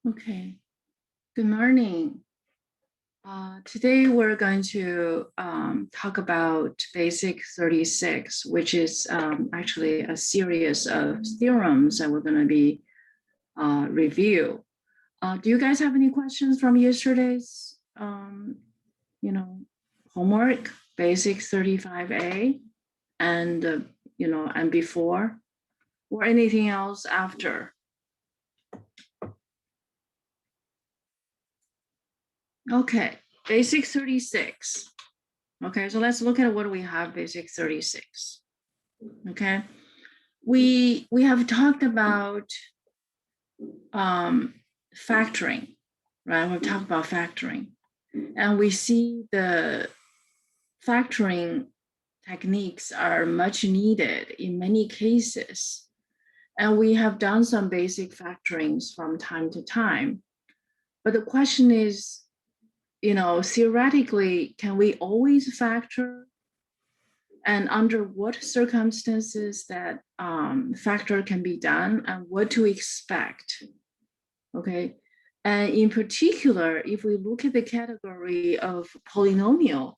Okay, good morning. Today we're going to talk about Basic 36, which is actually a series of theorems that we're going to be review. Do you guys have any questions from yesterday's, homework, Basic 35A, and and before, or anything else after? Okay, basic 36. Okay, so let's look at what we have basic 36. Okay, we have talked about factoring, right? We've talked about factoring, and we see the factoring techniques are much needed in many cases. And we have done some basic factorings from time to time. But the question is, theoretically, can we always factor? And under what circumstances that factor can be done and what to expect, okay? And in particular, if we look at the category of polynomial,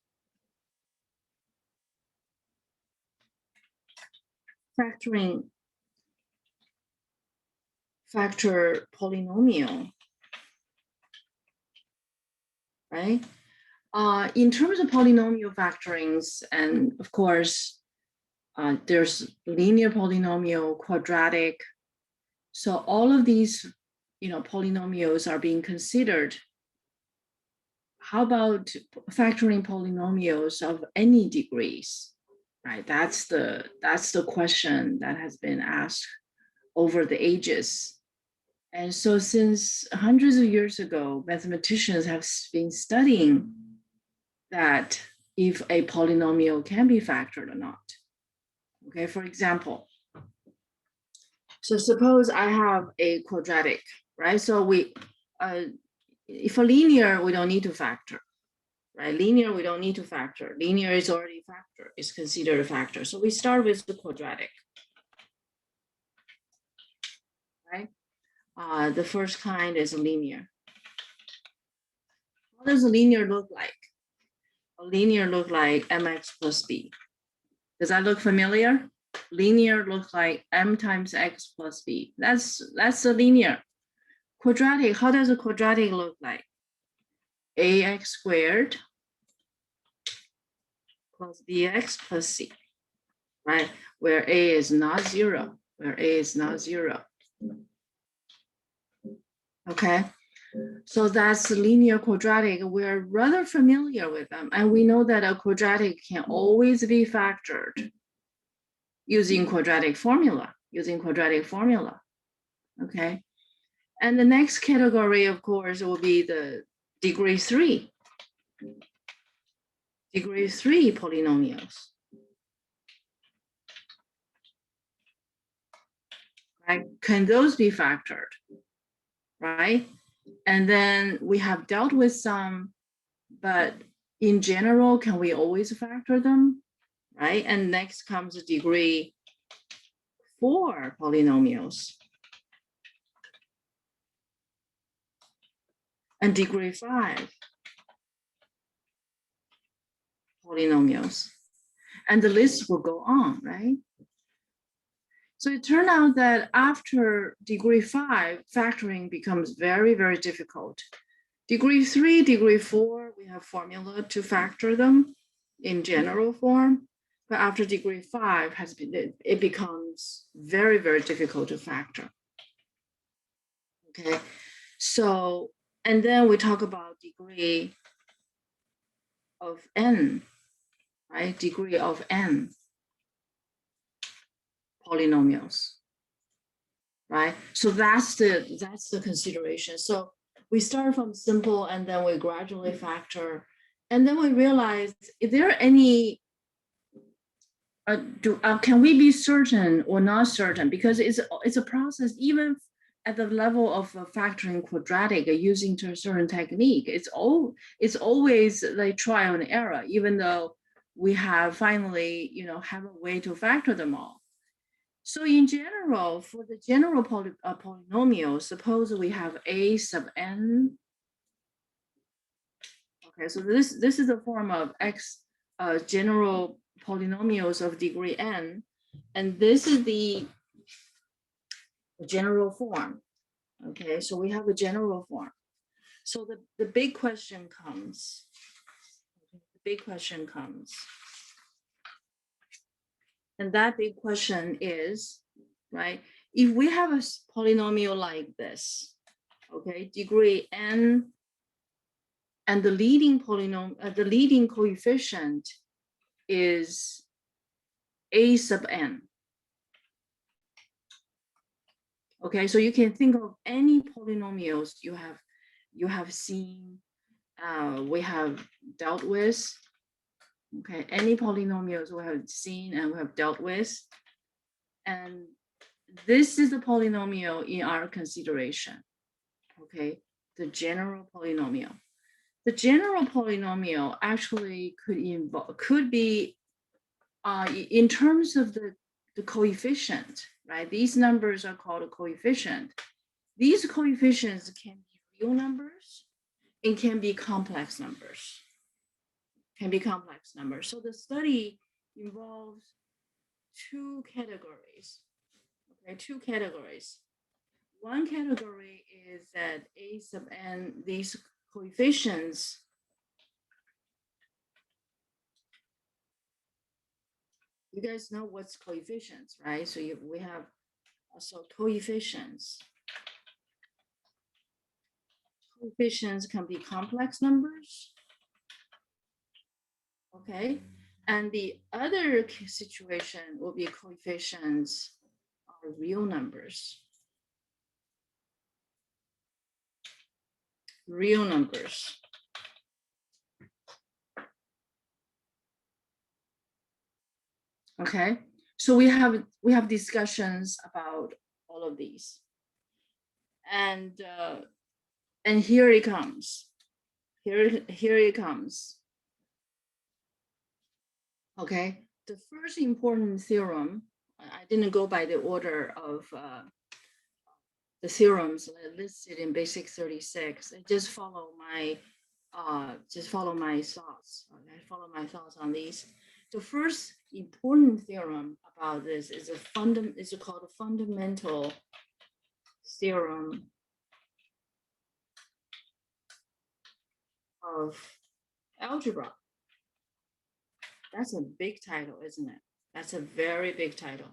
factor polynomial, right? In terms of polynomial factorings, and of course, there's linear polynomial, quadratic. So all of these, polynomials are being considered. How about factoring polynomials of any degrees, right? That's the question that has been asked over the ages. And so since hundreds of years ago, mathematicians have been studying that if a polynomial can be factored or not. Okay, for example, so suppose I have a quadratic, right? So if a linear, we don't need to factor, right? Linear, we don't need to factor. Linear is already a factor, it's considered a factor. So we start with the quadratic, right? The first kind is linear. How does a linear look like? A linear look like mx plus b. Does that look familiar? Linear looks like m times x plus b. That's a linear. Quadratic, how does a quadratic look like? Ax squared plus bx plus c, right? Where a is not zero, Okay, so that's linear quadratic. We're rather familiar with them, and we know that a quadratic can always be factored using quadratic formula, okay? And the next category, of course, will be the degree 3 polynomials. Right? Can those be factored? Right? And then we have dealt with some, but in general, can we always factor them? Right? And next comes the degree 4 polynomials. And degree 5 polynomials. And the list will go on, right? So it turned out that after degree 5, factoring becomes very, very difficult. Degree 3, degree 4, we have formula to factor them in general form. But after degree 5 it becomes very, very difficult to factor. Okay, so, and then we talk about degree of n, right? Degree of n polynomials, right? So that's the consideration. So we start from simple and then we gradually factor, and then we realize, is there any can we be certain or not certain? Because it's a process, even at the level of factoring quadratic using a certain technique. It's always like trial and error, even though we have finally have a way to factor them all. So in general, for the general polynomial, suppose we have a sub n. Okay, so this is the form of x general polynomials of degree n, and this is the general form. Okay, so we have a general form. So the big question comes. The big question comes. And that big question is, right, if we have a polynomial like this, okay, degree n, and the leading polynomial, the leading coefficient is a sub n. Okay, so you can think of any polynomials you have seen, we have dealt with. Okay, any polynomials we have seen and we have dealt with, and this is the polynomial in our consideration. Okay, the general polynomial. The general polynomial actually could be in terms of the coefficient, right? These numbers are called a coefficient. These coefficients can be real numbers and can be complex numbers. So the study involves two categories. Okay, two categories. One category is that a sub n, these coefficients you guys know what's coefficients, right? So we have also coefficients. Coefficients can be complex numbers. Okay, and the other situation will be coefficients are real numbers. Real numbers. Okay, so we have discussions about all of these, and here it comes. Here it comes. Okay, the first important theorem. I didn't go by the order of the theorems listed in Basic 36. I just follow my thoughts. Okay? Follow my thoughts on these. The first important theorem about this is called a fundamental theorem of algebra. That's a big title, isn't it? That's a very big title.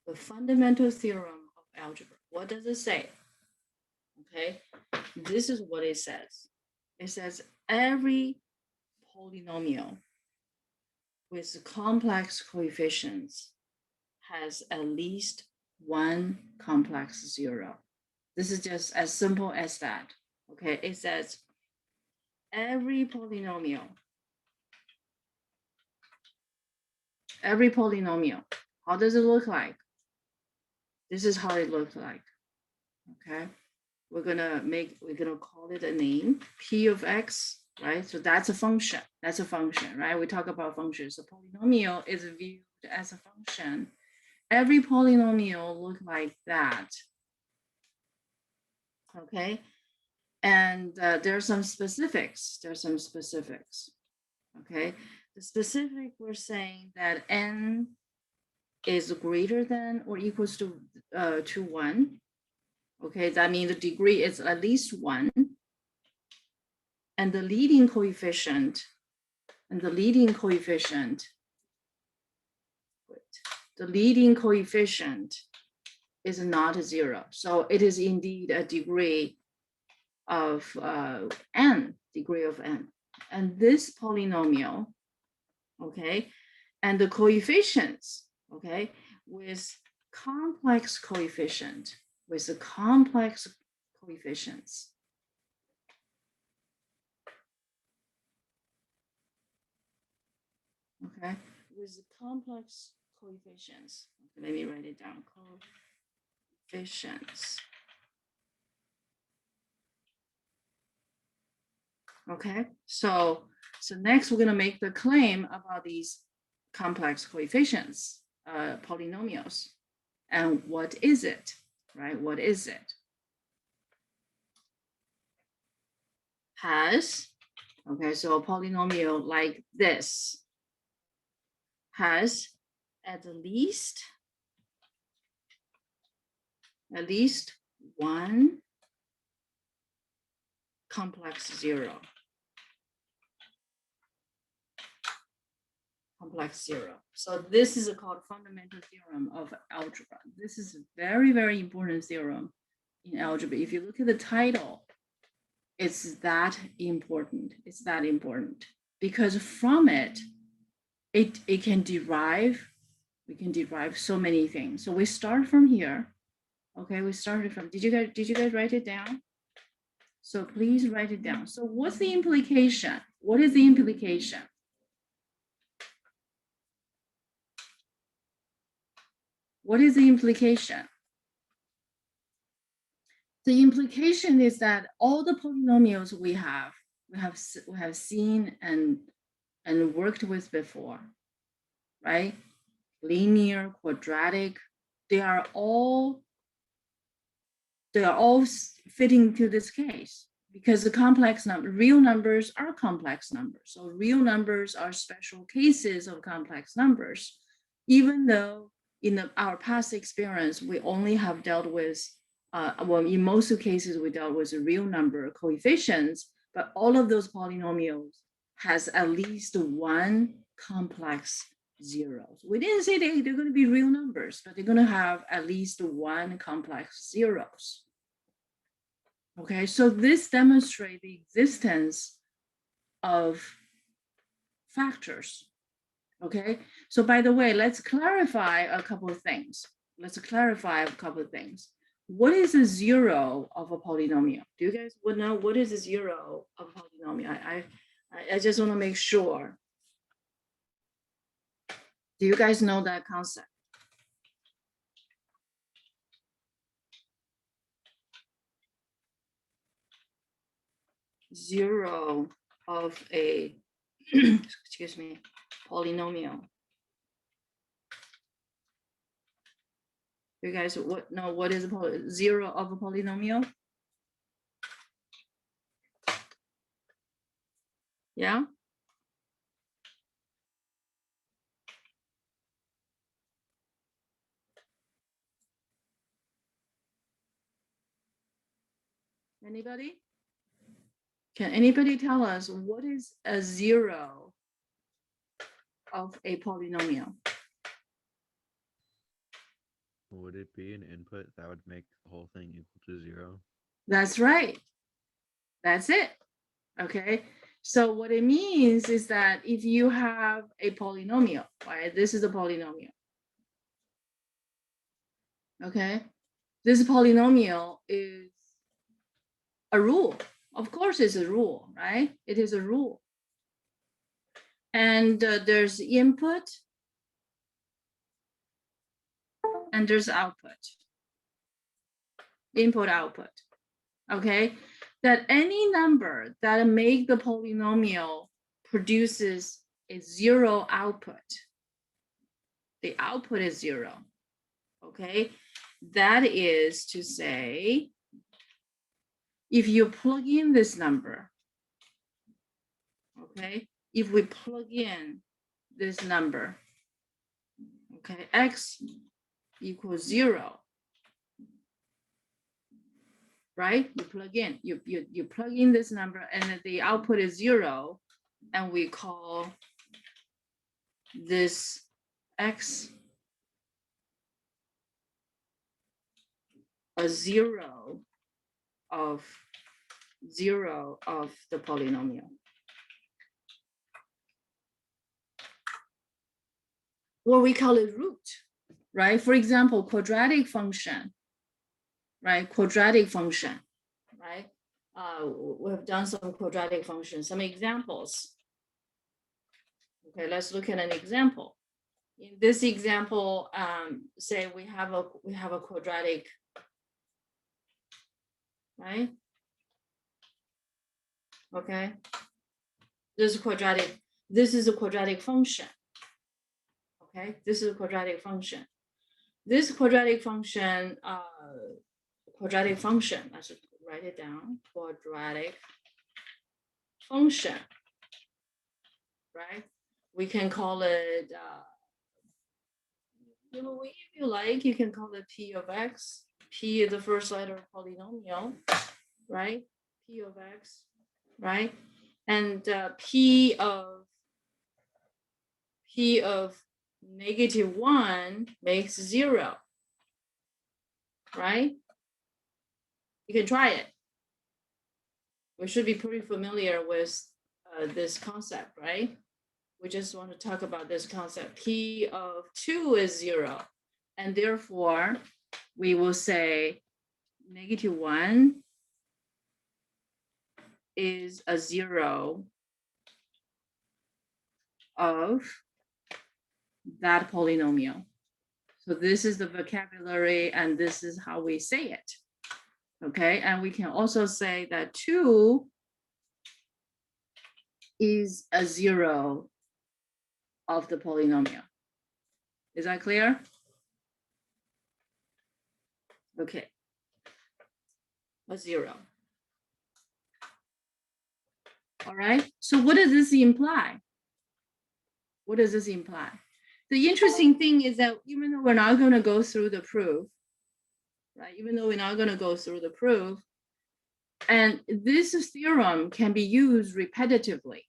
The fundamental theorem of algebra. What does it say? Okay, this is what it says. It says every polynomial with complex coefficients has at least one complex zero. This is just as simple as that. Okay, it says every polynomial. How does it look like? This is how it looks like. Okay, we're gonna call it a name, P of X, right? So that's a function. Right? We talk about functions. A polynomial is viewed as a function. Every polynomial looks like that. Okay, and there are some specifics. Okay, the specific, we're saying that n is greater than or equals to 1. Okay, that means the degree is at least 1. And the leading coefficient, is not 0. So it is indeed a degree of n. And this polynomial, okay, and the coefficients, okay, with complex coefficients. Okay, with complex coefficients. Okay, let me write it down. Coefficients. Okay, so next we're going to make the claim about these complex coefficients, polynomials. And what is it, right? What is it? Has, okay, so a polynomial like this has at least one complex zero. Complex zero. So this is called fundamental theorem of algebra. This is a very, very important theorem in algebra. If you look at the title, it's that important. It's that important because from it can derive, we can derive so many things. So we start from here. Okay, we started from, did you guys write it down? So please write it down. So what's the implication? What is the implication? What is the implication? The implication is that all the polynomials we have seen and worked with before, right? Linear, quadratic, they are all fitting into this case because the complex number, real numbers are complex numbers. So real numbers are special cases of complex numbers, even though in our past experience, we only have dealt with, well, in most cases, we dealt with a real number coefficients, but all of those polynomials has at least one complex zeros. We didn't say they're going to be real numbers, but they're going to have at least one complex zeros. Okay, so this demonstrates the existence of factors. Okay, so by the way, let's clarify a couple of things. What is a zero of a polynomial? Do you guys would know what is a zero of a polynomial? I just want to make sure. Do you guys know that concept? Zero of a excuse me, polynomial. You guys know what is a zero of a polynomial? Yeah. Anybody? Can anybody tell us what is a zero of a polynomial? Would it be an input that would make the whole thing equal to zero? That's right. That's it. Okay. So what it means is that if you have a polynomial, right? This is a polynomial. Okay. This polynomial is a rule. Of course, it's a rule, right? It is a rule. And there's input and there's output. Input, output. Okay. That any number that make the polynomial produces a zero output. The output is zero. Okay. That is to say, if you plug in this number, okay, if we plug in this number, okay, x equals 0, right? You plug in, you plug in this number and the output is 0, and we call this x a zero of the polynomial. Or we call it root, right? For example, quadratic function, right? Quadratic function, right? We have done some quadratic functions, some examples. Okay, let's look at an example. In this example, say we have a quadratic, right? Okay, this is quadratic. This is a quadratic function. Okay, this is a quadratic function. this quadratic function, I should write it down, quadratic function, right? We can call it, if you like, you can call it P of X. P is the first letter of polynomial, right? P of X, right? And P of -1 makes 0, right? You can try it. We should be pretty familiar with this concept, right? We just want to talk about this concept. P of 2 is 0. And therefore, we will say -1 is a 0 of that polynomial. So this is the vocabulary, and this is how we say it. Okay, and we can also say that 2 is a 0 of the polynomial. Is that clear? Okay. A 0. All right, so what does this imply? What does this imply? The interesting thing is that even though we're not going to go through the proof, right? Even though we're not going to go through the proof, and this theorem can be used repetitively.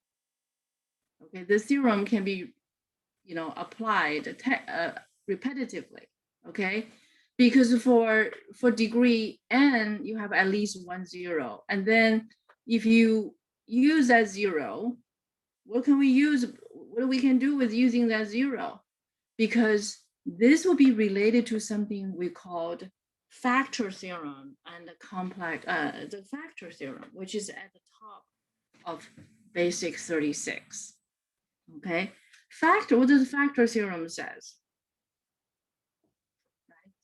Okay, this theorem can be, applied repetitively. Okay, because for degree n, you have at least 1 0, and then if you use that 0, what can we use? What we can do with using that 0? Because this will be related to something we called factor theorem and the factor theorem, which is at the top of basic 36. Okay, factor. What does the factor theorem says?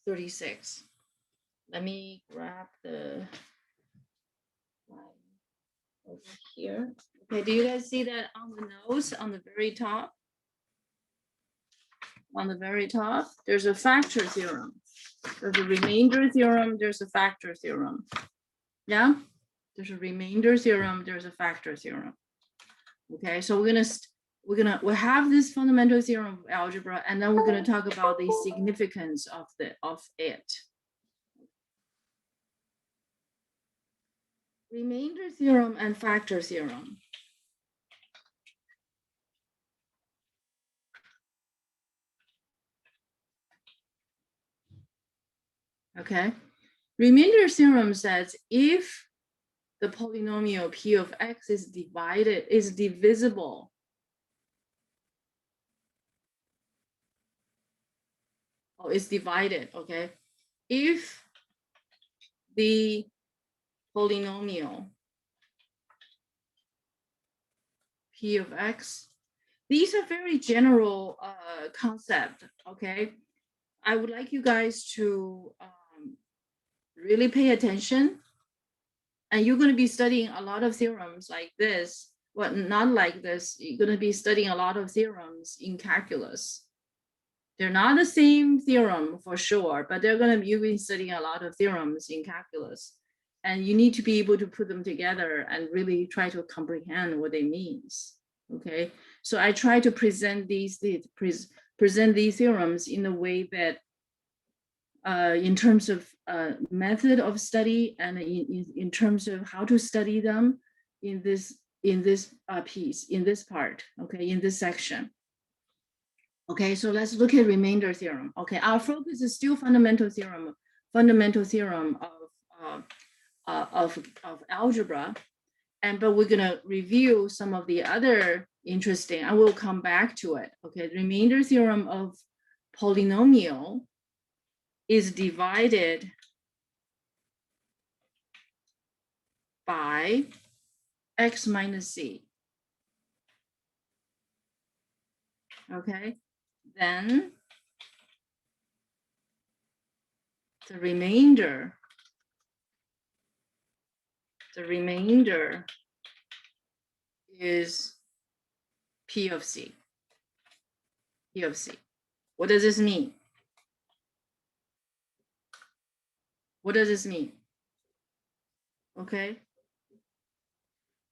36. Let me grab the line over here. Okay, do you guys see that on the nose on the very top? On the very top, there's a factor theorem. There's a remainder theorem, there's a factor theorem. Yeah, there's a remainder theorem, there's a factor theorem. Okay, so we'll have this fundamental theorem of algebra, and then we're gonna talk about the significance of it. Remainder theorem and factor theorem. Okay, remainder theorem says if the polynomial P of X is divisible is divided, okay? If the polynomial P of X, these are very general concept, okay? I would like you guys to really pay attention, and you're going to be studying a lot of theorems like this. Well, not like this. You're going to be studying a lot of theorems in calculus. They're not the same theorem for sure, but you'll be studying a lot of theorems in calculus, and you need to be able to put them together and really try to comprehend what it means. Okay, so I try to present these theorems in a way that, in terms of method of study and in terms of how to study them in this piece, in this part. Okay, in this section. Okay, so let's look at remainder theorem. Okay, our focus is still fundamental theorem of algebra, but we're gonna review some of the other interesting. I will come back to it. Okay, the remainder theorem of polynomial is divided by x minus c. Okay, then the remainder is P of C. P of C. What does this mean? What does this mean? Okay.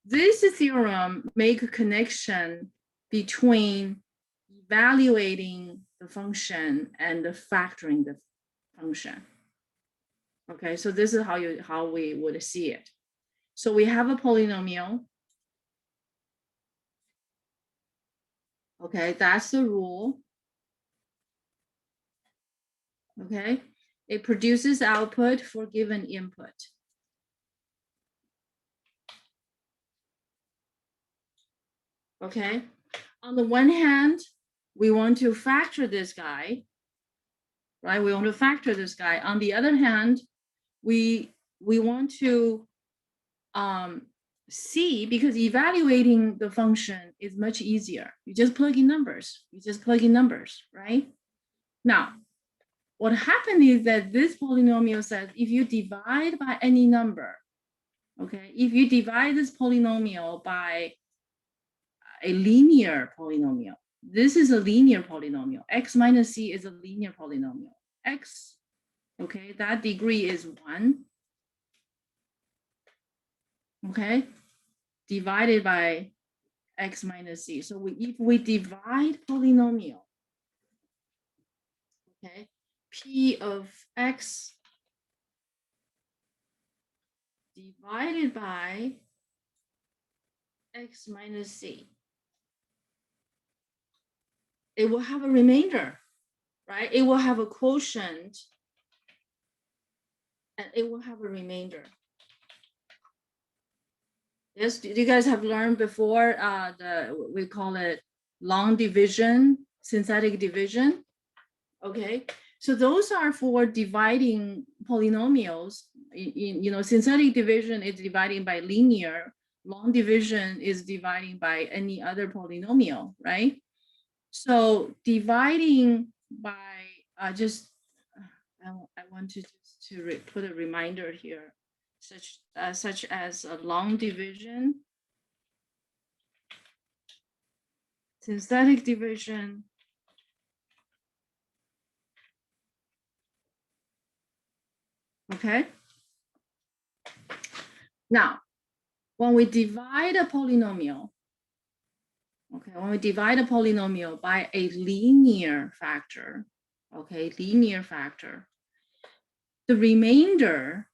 This theorem make a connection between evaluating the function and the factoring the function. Okay, so this is how we would see it. So we have a polynomial. Okay, that's the rule. Okay, it produces output for given input. Okay, on the one hand, we want to factor this guy, right? We want to factor this guy. On the other hand, we want to see, because evaluating the function is much easier. You just plug in numbers. Right? Now, what happened is that this polynomial says if you divide by any number, okay, if you divide this polynomial by a linear polynomial, this is a linear polynomial. X minus c is a linear polynomial. X, okay, that degree is 1. Okay, divided by x minus c. So if we divide polynomial, okay, p of x divided by x minus c, it will have a remainder, right? It will have a quotient and it will have a remainder. Yes, you guys have learned before we call it long division, synthetic division. Okay, so those are for dividing polynomials. Synthetic division is dividing by linear. Long division is dividing by any other polynomial, right? So dividing by I want to put a reminder here, such as a long division, synthetic division, okay? Now, when we divide a polynomial, okay, when we divide a polynomial by a linear factor, okay, linear factor, the remainder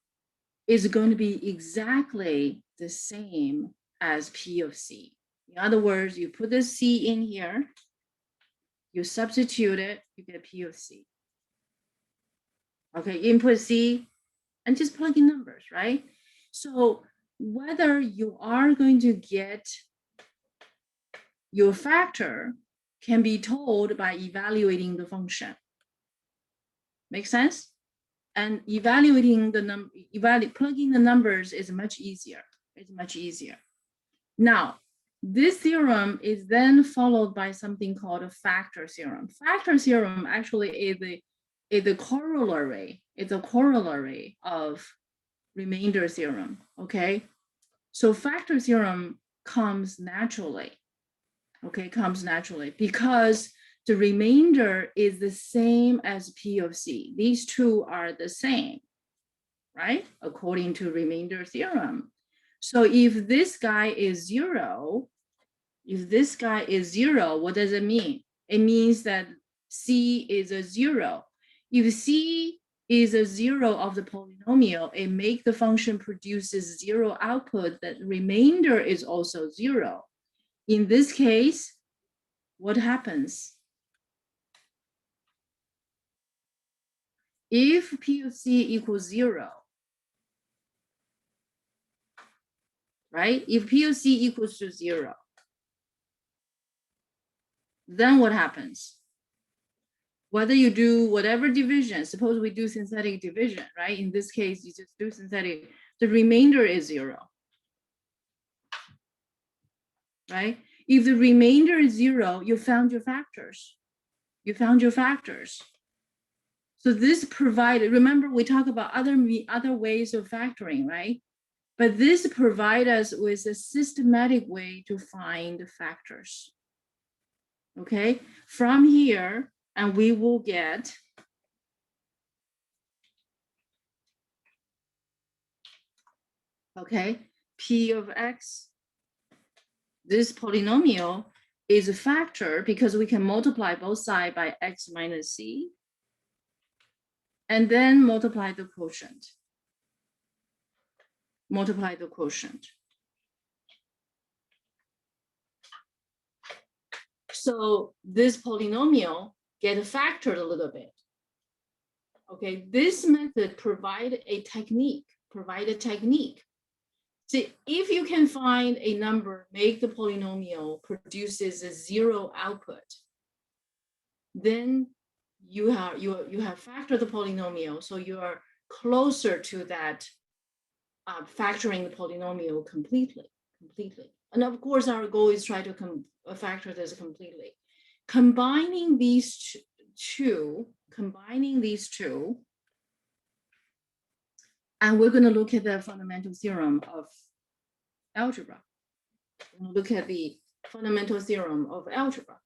is going to be exactly the same as P of C. In other words, you put the C in here, you substitute it, you get P of C. Okay, input C, and just plug in numbers, right? So whether you are going to get your factor can be told by evaluating the function. Make sense? And evaluating the plugging the numbers is much easier. It's much easier. Now, this theorem is then followed by something called a factor theorem. Factor theorem actually is a corollary. It's a corollary of remainder theorem. Okay, so factor theorem comes naturally. Okay, comes naturally because the remainder is the same as P of C. These two are the same, right? According to remainder theorem. So if this guy is 0, what does it mean? It means that C is a 0. If C is a 0 of the polynomial, it makes the function produces 0 output, that remainder is also 0. In this case, what happens? If P of C equals 0, right? If P of C equals to 0, then what happens? Whether you do whatever division, suppose we do synthetic division, right? In this case, you just do synthetic, the remainder is 0, right? If the remainder is 0, you found your factors. So this provided, remember we talk about other ways of factoring, right? But this provides us with a systematic way to find factors. Okay, from here, and we will get Okay, P of X, this polynomial is a factor because we can multiply both sides by X minus C and then multiply the quotient. Multiply the quotient. So this polynomial get factored a little bit. Okay, this method provide a technique. See, if you can find a number, make the polynomial produces a zero output, then you have factored the polynomial, so you are closer to that factoring the polynomial completely. And of course, our goal is try to factor this completely. Combining these two, and we're going to look at the fundamental theorem of algebra. We're going to look at the fundamental theorem of algebra.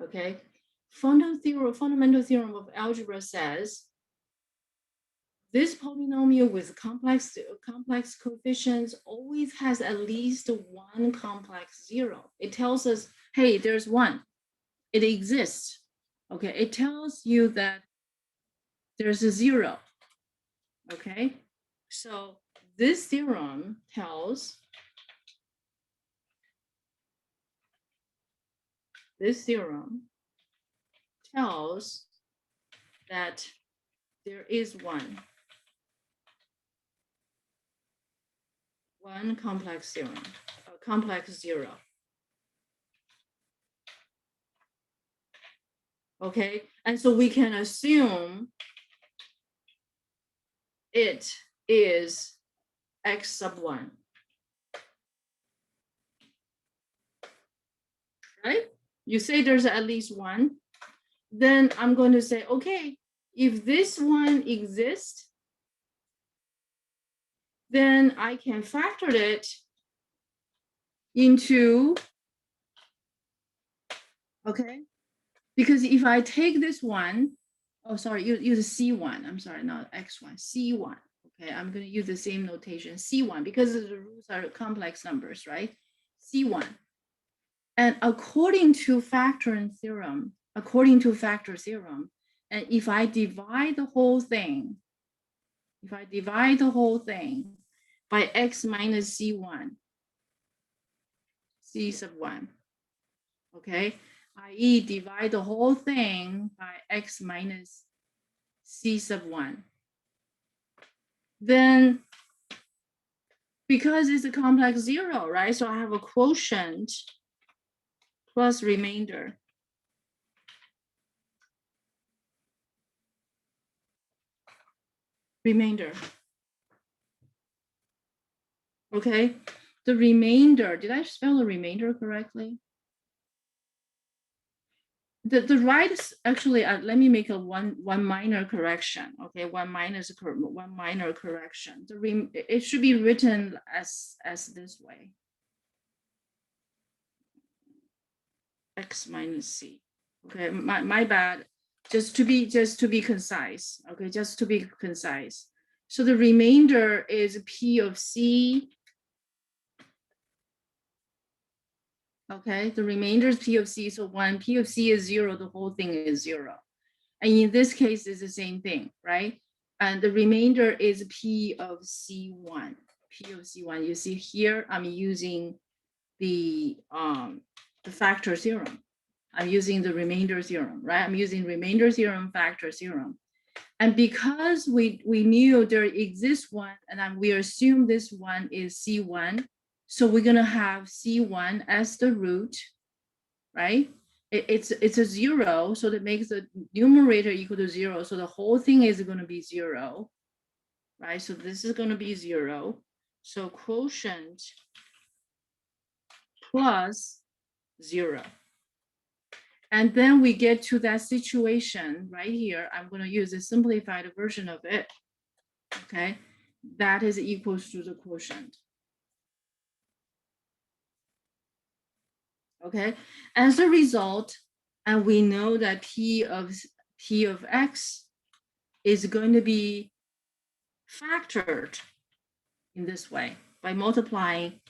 Okay, fundamental theorem of algebra says this polynomial with complex coefficients always has at least one complex zero. It tells us, hey, there's one. It exists. Okay, it tells you that there's a zero. Okay, so this theorem tells that there is one complex theorem, a complex zero. Okay, and so we can assume it is X sub 1. Right? You say there's at least one, then I'm going to say, okay, if this one exists, then I can factor it into, okay, because if I take this one, oh, sorry, use C1, I'm sorry, not X1, C1. Okay, I'm going to use the same notation, C1, because the roots are complex numbers, right? C1. And according to Factor Theorem, and if I divide the whole thing, by X minus C1, C sub 1, okay, i.e. divide the whole thing by X minus C sub 1, then because it's a complex zero, right? So I have a quotient plus remainder. Okay, the remainder, did I spell the remainder correctly? The right is actually, let me make a one minor correction. Okay, one minor correction. It should be written as this way. X minus C. Okay, my bad. Just to be concise. Okay, just to be concise. So the remainder is P of C. Okay, the remainder is P of C. So when P of C is 0, the whole thing is 0. And in this case, it's the same thing, right? And the remainder is P of C1. You see here, I'm using the factor theorem. I'm using the remainder theorem, right? I'm using remainder theorem, factor theorem. And because we knew there exists one, and we assume this one is C1, so we're gonna have C1 as the root, right? It's a 0, so that makes the numerator equal to 0. So the whole thing is going to be 0, right? So this is going to be 0. So quotient plus 0. And then we get to that situation right here. I'm going to use a simplified version of it. Okay, that is equals to the quotient. Okay, as a result, and we know that P of X is going to be factored in this way by multiplying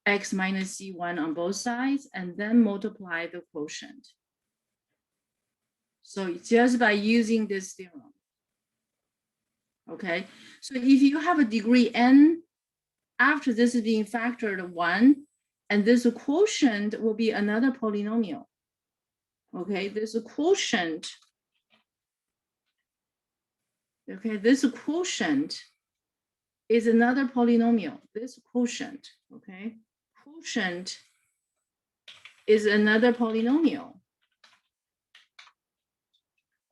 x minus c1 on both sides and then multiply the quotient. So just by using this theorem. Okay, so if you have a degree n, after this is being factored 1, and this quotient will be another polynomial. Okay, this quotient. Okay, this quotient is another polynomial. This quotient, okay, quotient is another polynomial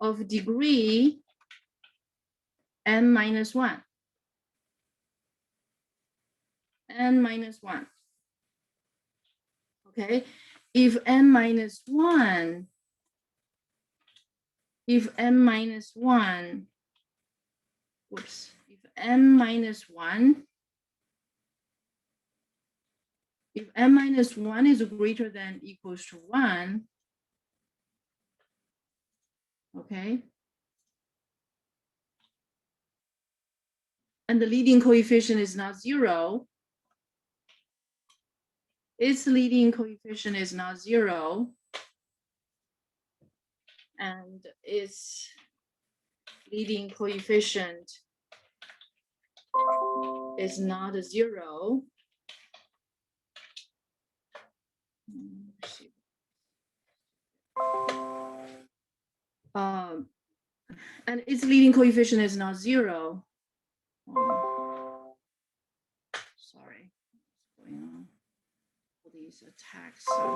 of degree n minus 1. N minus 1. Okay, if n minus 1, if n minus 1, whoops, if n minus 1, if n minus 1 is greater than equals to 1, okay, and the leading coefficient is not 0, its leading coefficient is not 0, and its leading coefficient is not 0. And its leading coefficient is not 0. Sorry, what's going on? All these attacks of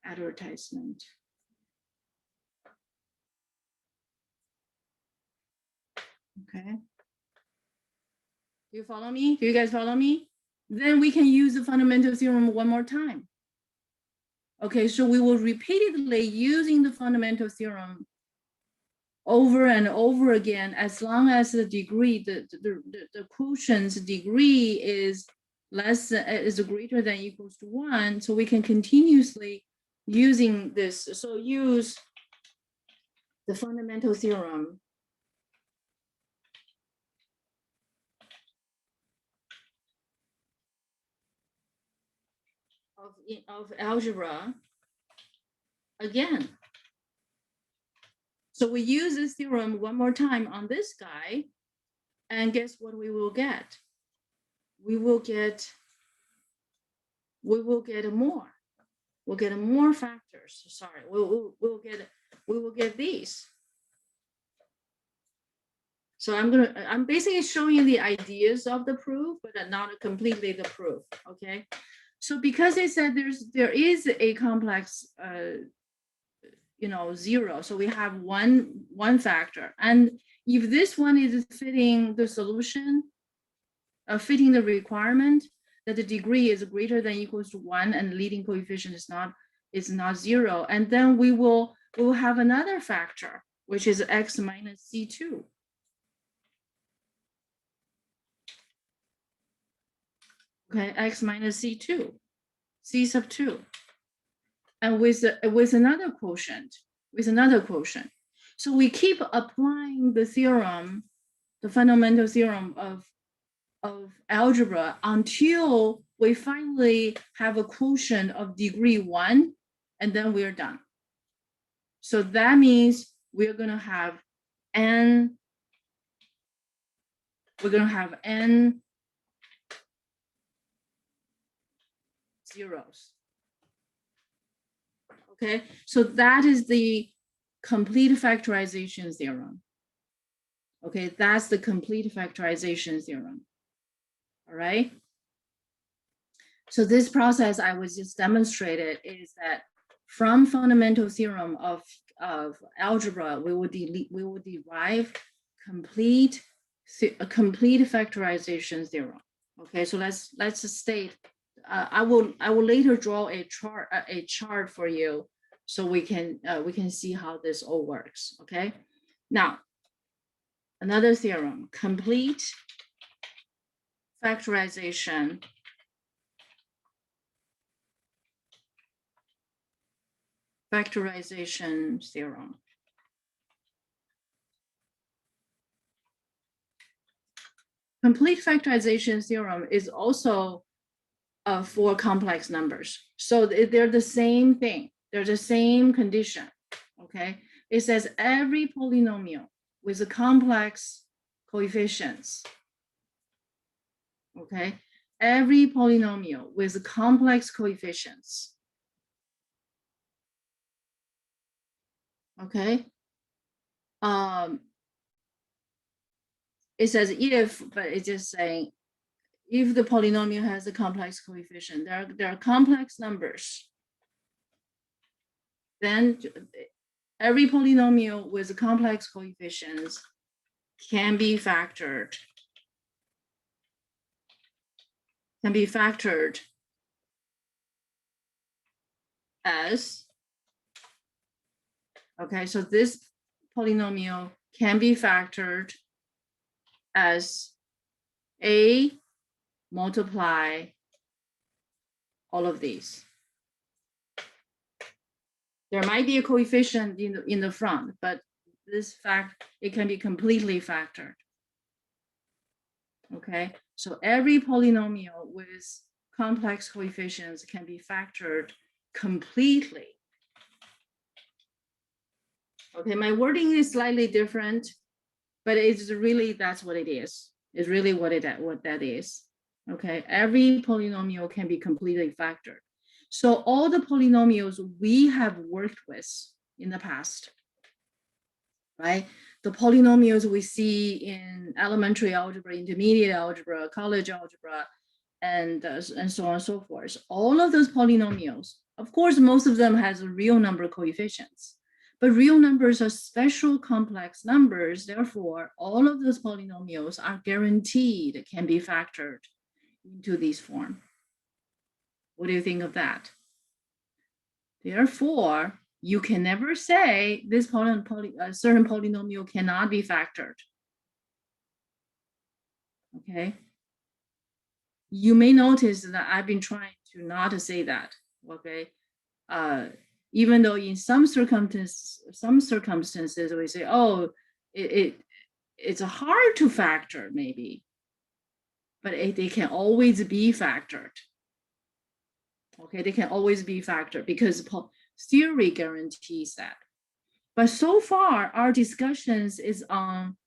advertisement. Okay. Do you follow me? Do you guys follow me? Then we can use the fundamental theorem one more time. Okay, so we will repeatedly using the fundamental theorem over and over again, as long as the degree, the quotient's degree is greater than equals to 1. So we can continuously using this. So use the fundamental theorem of algebra again. So we use this theorem one more time on this guy, and guess what we will get? We will get more. We'll get more factors. Sorry, we will get these. So I'm basically showing you the ideas of the proof, but not completely the proof. Okay. So because they said there is a complex, 0. So we have one factor, and if this one is fitting the solution, fitting the requirement that the degree is greater than equals to 1 and leading coefficient is not 0, and then we will have another factor, which is x minus c2. Okay, x minus c2, c sub 2, and with another quotient, So we keep applying the theorem, the fundamental theorem of algebra until we finally have a quotient of degree 1, and then we're done. So that means we're going to have n. We're going to have n zeros. Okay, so that is the complete factorization theorem. Okay, that's the complete factorization theorem. All right. So this process I was just demonstrated is that from fundamental theorem of algebra, we will derive complete factorization theorem. Okay, so let's state. I will later draw a chart for you, so we can see how this all works. Okay, now another theorem, complete factorization theorem. complete factorization theorem is also for complex numbers. So they're the same thing. They're the same condition, okay? It says every polynomial with a complex coefficients, okay? Every polynomial with complex coefficients, okay? It says if, but it's just saying if the polynomial has a complex coefficient, there are complex numbers, then every polynomial with complex coefficients can be factored. As, okay, so this polynomial can be factored as A multiply all of these. There might be a coefficient in the front, but this fact, it can be completely factored. Okay, so every polynomial with complex coefficients can be factored completely. Okay, my wording is slightly different, but it's really, that's what it is. It's really what that is. Okay, every polynomial can be completely factored. So all the polynomials we have worked with in the past, right? The polynomials we see in elementary algebra, intermediate algebra, college algebra, and so on and so forth. All of those polynomials, of course, most of them has a real number coefficients, but real numbers are special complex numbers. Therefore, all of those polynomials are guaranteed can be factored into this form. What do you think of that? Therefore, you can never say this certain polynomial cannot be factored. Okay. You may notice that I've been trying to not say that. Okay. Even though in some circumstances we say, oh, it's hard to factor maybe, but they can always be factored. Okay, they can always be factored because theory guarantees that. But so far, our discussions is on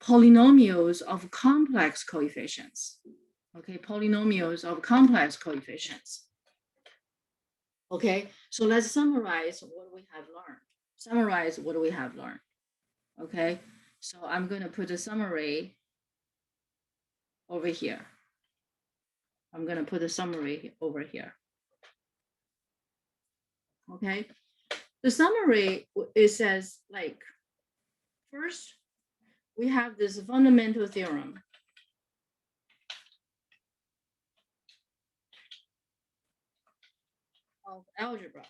polynomials of complex coefficients. Okay, polynomials of complex coefficients. Okay, so let's summarize what we have learned. Okay, so I'm going to put a summary over here. Okay, the summary, it says like, first, we have this fundamental theorem. Of algebra.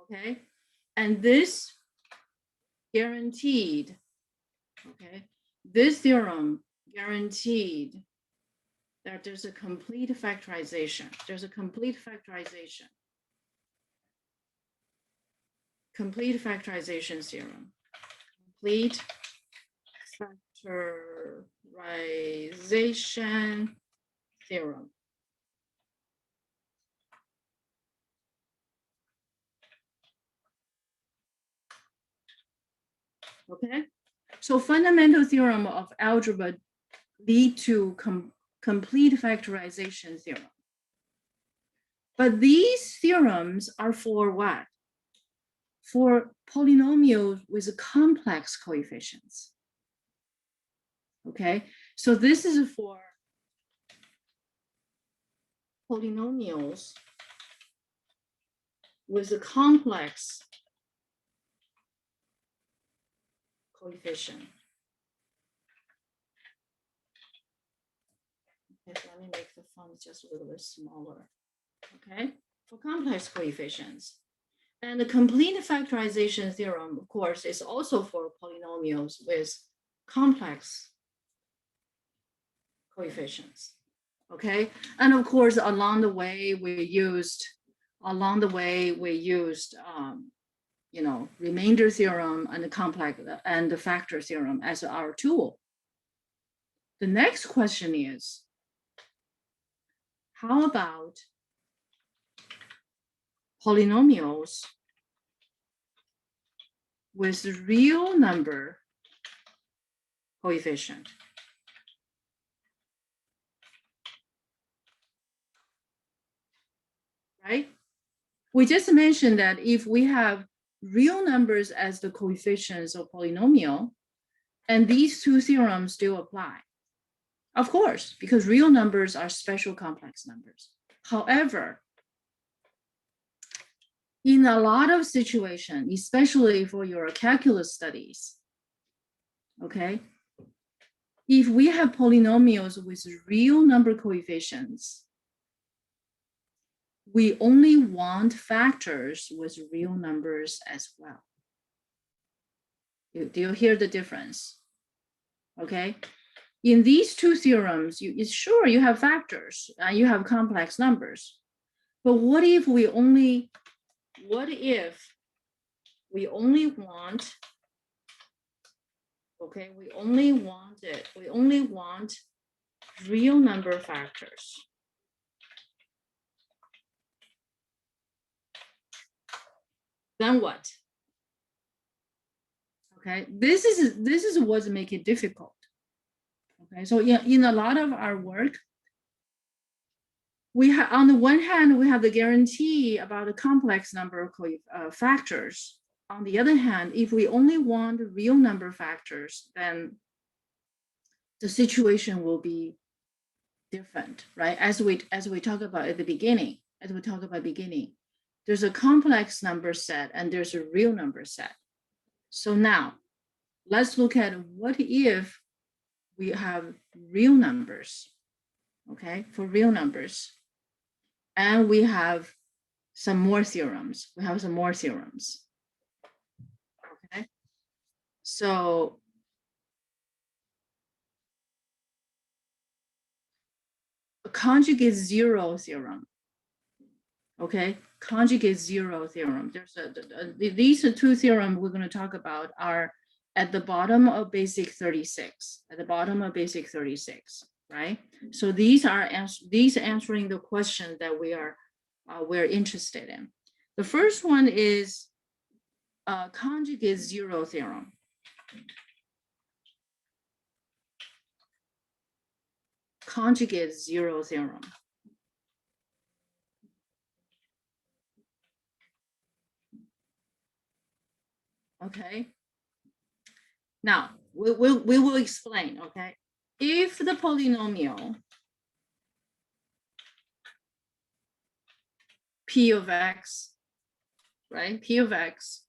Okay, and this guaranteed, okay, this theorem guaranteed that there's a complete factorization. Complete factorization theorem. Complete factorization theorem. Okay, so fundamental theorem of algebra lead to complete factorization theorem. But these theorems are for what? For polynomials with complex coefficients. Okay, so this is for polynomials with a complex coefficient. Okay, so let me make the font just a little bit smaller. Okay, for complex coefficients. And the complete factorization theorem, of course, is also for polynomials with complex coefficients. Okay, and of course, along the way we used remainder theorem and the complex and the factor theorem as our tool. The next question is, how about polynomials with real number coefficient? Right? We just mentioned that if we have real numbers as the coefficients of polynomial, and these two theorems still apply. Of course, because real numbers are special complex numbers. However, in a lot of situations, especially for your calculus studies, okay, if we have polynomials with real number coefficients, we only want factors with real numbers as well. Do you hear the difference? Okay. In these two theorems, sure you have factors, you have complex numbers, but what if we only want, okay, we only want real number factors. Then what? Okay, this is what makes it difficult. Okay, so in a lot of our work, we have, on the one hand, we have the guarantee about a complex number of factors. On the other hand, if we only want real number factors, then the situation will be different, right? As we talked about at the beginning, there's a complex number set and there's a real number set. So now, let's look at what if we have real numbers, okay, for real numbers. And we have some more theorems. Okay. So a conjugate zero theorem. Okay, conjugate zero theorem. There's these two theorems we're going to talk about are at the bottom of basic 36. Right? So these are answering the question that we're interested in. The first one is conjugate zero theorem. Conjugate zero theorem. Okay. Now we will explain. Okay, if the polynomial p of x, right? P of x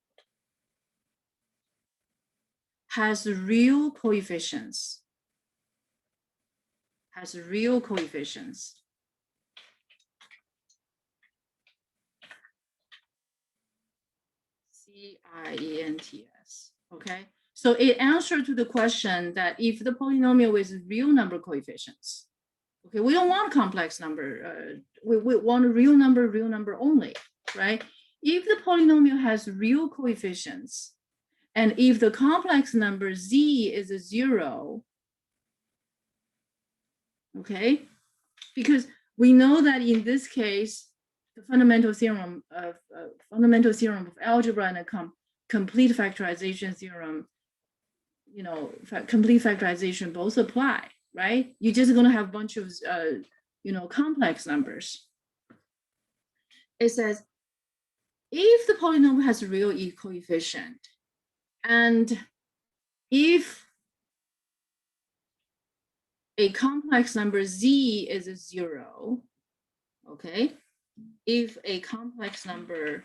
has real coefficients. CIENTS. Okay. So it answers to the question that if the polynomial is real number coefficients, okay, we don't want complex number. We want a real number only, right? If the polynomial has real coefficients, and if the complex number z is a 0, okay, because we know that in this case, the fundamental theorem of algebra and a complete factorization theorem, complete factorization both apply, right? You're just going to have a bunch of, complex numbers. It says, if the polynomial has a real coefficient, and if a complex number z is a 0, okay? If a complex number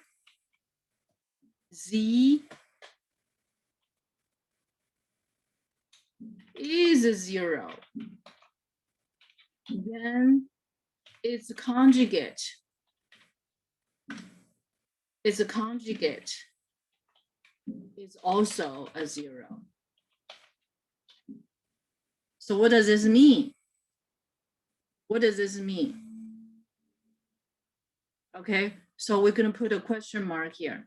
z is a 0, then its conjugate is also a 0. So what does this mean? Okay, so we're going to put a question mark here,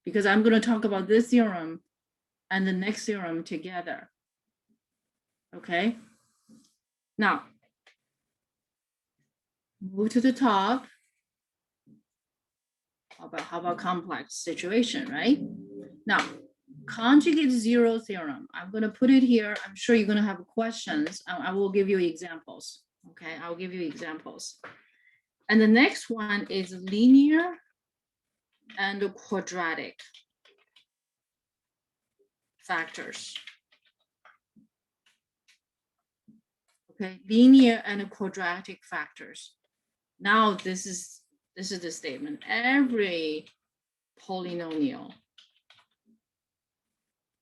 because I'm going to talk about this theorem and the next theorem together. Okay. Now, move to the top. How about complex situation, right? Now, conjugate zero theorem. I'm going to put it here. I'm sure you're going to have questions. I will give you examples. Okay, I'll give you examples. And the next one is linear and quadratic factors. Okay, linear and quadratic factors. Now this is the statement. Every polynomial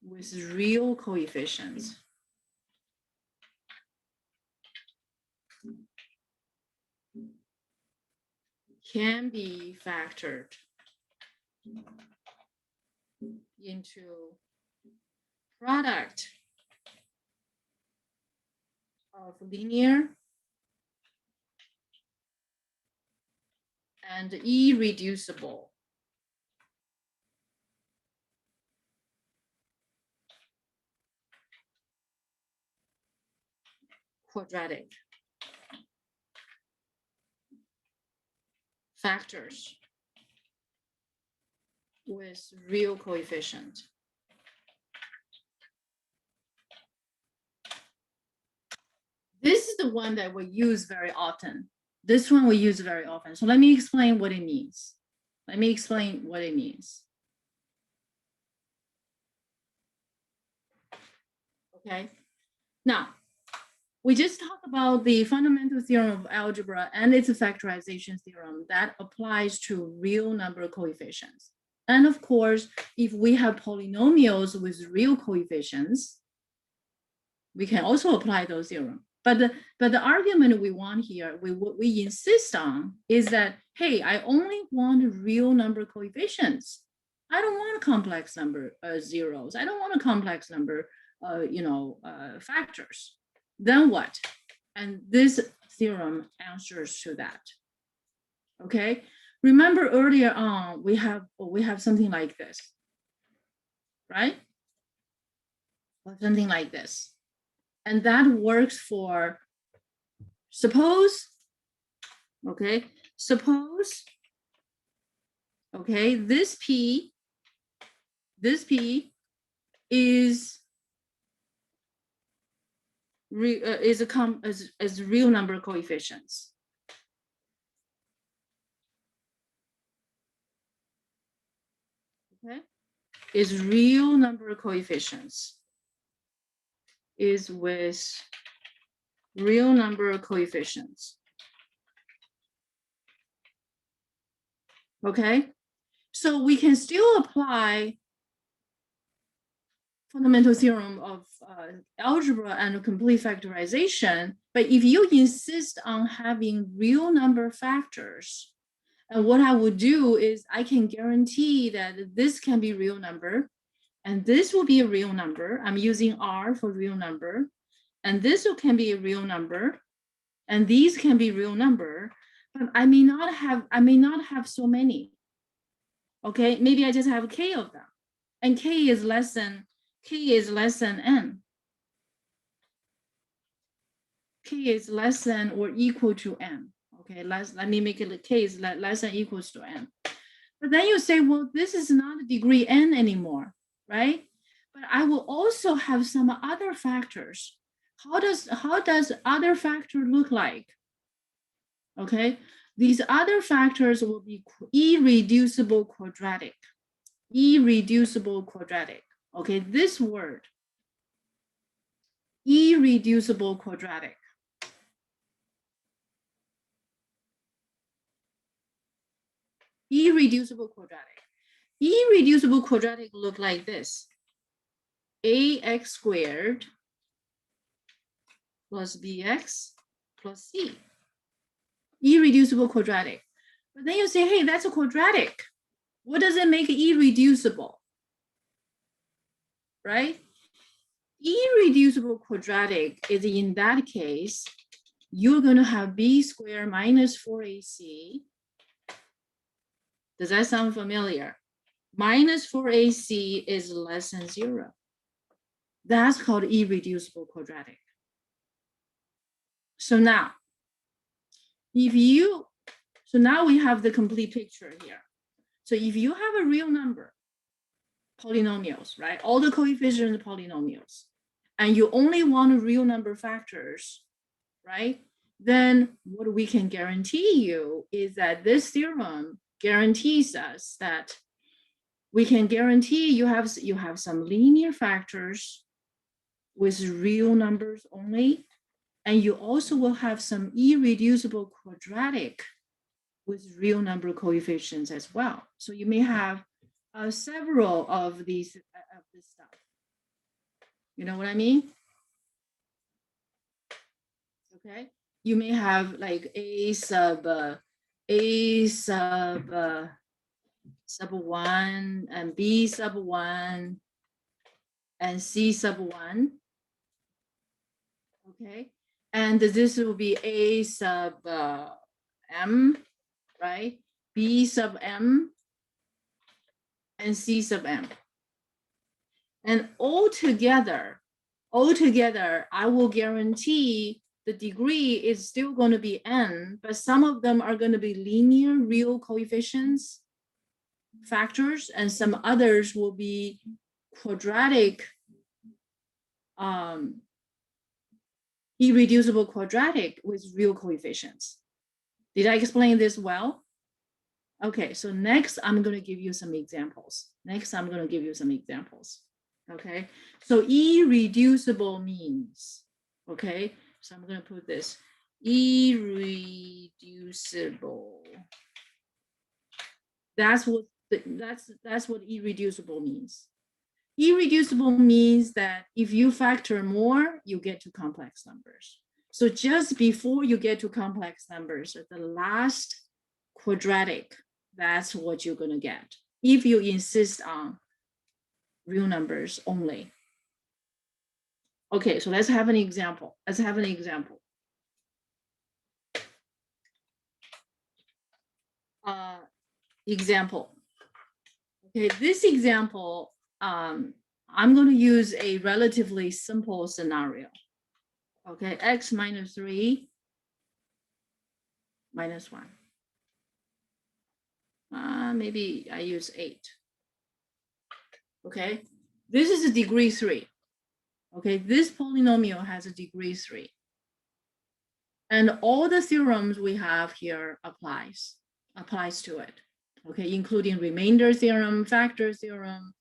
with real coefficients can be factored into product of linear and irreducible quadratic factors with real coefficient. This is the one that we use very often. This one we use very often. So let me explain what it means. Let me explain what it means. Okay. Now, we just talked about the fundamental theorem of algebra and its factorization theorem that applies to real number coefficients. And of course, if we have polynomials with real coefficients, we can also apply those theorems. But the argument we want here, we insist on is that, hey, I only want real number coefficients. I don't want complex number zeros. I don't want a complex number, factors. Then what? And this theorem answers to that. Okay. Remember earlier on, we have something like this, right? Or something like this. And that works for, suppose, okay, this P is real number coefficients. Okay, is real number coefficients. Is with real number coefficients. Okay, so we can still apply fundamental theorem of algebra and complete factorization, but if you insist on having real number factors, and what I would do is I can guarantee that this can be real number, and this will be a real number. I'm using R for real number, and this can be a real number, and these can be real number, but I may not have so many. Okay, maybe I just have K of them, and K is less than N. K is less than or equal to N. Okay, let me make it K is less than equals to N. But then you say, well, this is not a degree N anymore, right? But I will also have some other factors. How does other factor look like? Okay, these other factors will be irreducible quadratic. Irreducible quadratic. Okay, this word, irreducible quadratic. Irreducible quadratic. Irreducible quadratic look like this. AX squared plus BX plus C. Irreducible quadratic. But then you say, hey, that's a quadratic. What does it make irreducible? Right? Irreducible quadratic is, in that case, you're going to have B squared minus 4AC. Does that sound familiar? minus 4ac is less than 0. That's called irreducible quadratic. So now, so now we have the complete picture here. So if you have a real number, polynomials, right? All the coefficients are polynomials, and you only want real number factors, right? Then what we can guarantee you is that this theorem guarantees us that we can guarantee you have some linear factors with real numbers only, and you also will have some irreducible quadratic with real number coefficients as well. So you may have several of these of this stuff. You know what I mean? Okay. You may have like a sub 1 and b sub 1 and c sub 1. Okay. And this will be a sub m, right? B sub m and c sub m. And altogether, I will guarantee the degree is still going to be n, but some of them are going to be linear real coefficients factors, and some others will be quadratic, irreducible quadratic with real coefficients. Did I explain this well? Okay, so next I'm going to give you some examples. Okay, so irreducible means, okay, so I'm going to put this irreducible. That's what irreducible means. Irreducible means that if you factor more, you get to complex numbers. So just before you get to complex numbers, the last quadratic, that's what you're going to get if you insist on real numbers only. Okay, so let's have an example. Okay, this example, I'm going to use a relatively simple scenario. Okay, x minus 3 minus 1. Maybe I use 8. Okay, this is a degree 3. Okay, this polynomial has a degree 3. And all the theorems we have here applies to it. Okay, including remainder theorem, factor theorem,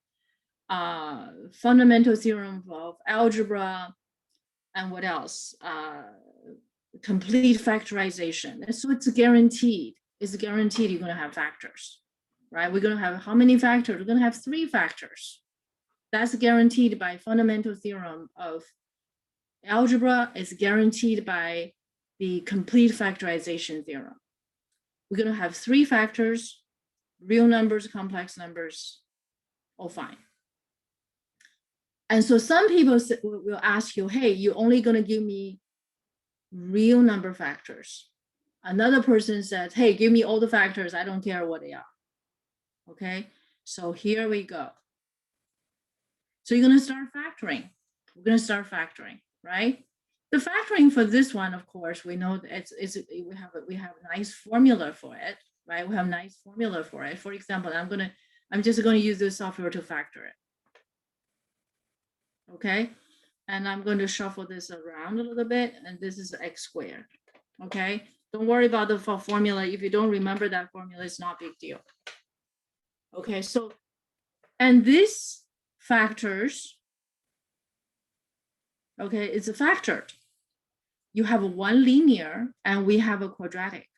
fundamental theorem of algebra, and what else? Complete factorization. And so it's guaranteed. You're going to have factors, right? We're going to have how many factors? We're going to have 3 factors. That's guaranteed by fundamental theorem of algebra. It's guaranteed by the complete factorization theorem. We're going to have 3 factors, real numbers, complex numbers, all fine. And so some people will ask you, hey, you're only going to give me real number factors. Another person says, hey, give me all the factors. I don't care what they are. Okay, so here we go. So you're going to start factoring. We're going to start factoring, right? The factoring for this one, of course, we know that we have a nice formula for it, right? We have a nice formula for it. For example, I'm just going to use this software to factor it. Okay, and I'm going to shuffle this around a little bit, and this is x squared. Okay, don't worry about the formula. If you don't remember that formula, it's not a big deal. Okay, so, and this factors, okay, it's a factored. You have one linear and we have a quadratic.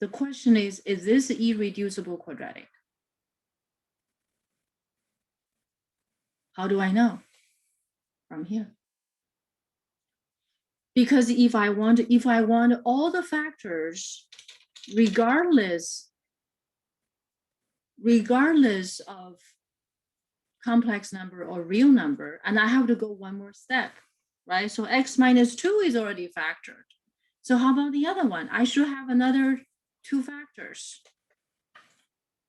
The question is this irreducible quadratic? How do I know? From here. Because if I want all the factors, regardless of complex number or real number, and I have to go one more step, right? So x minus 2 is already factored. So how about the other one? I should have another 2 factors.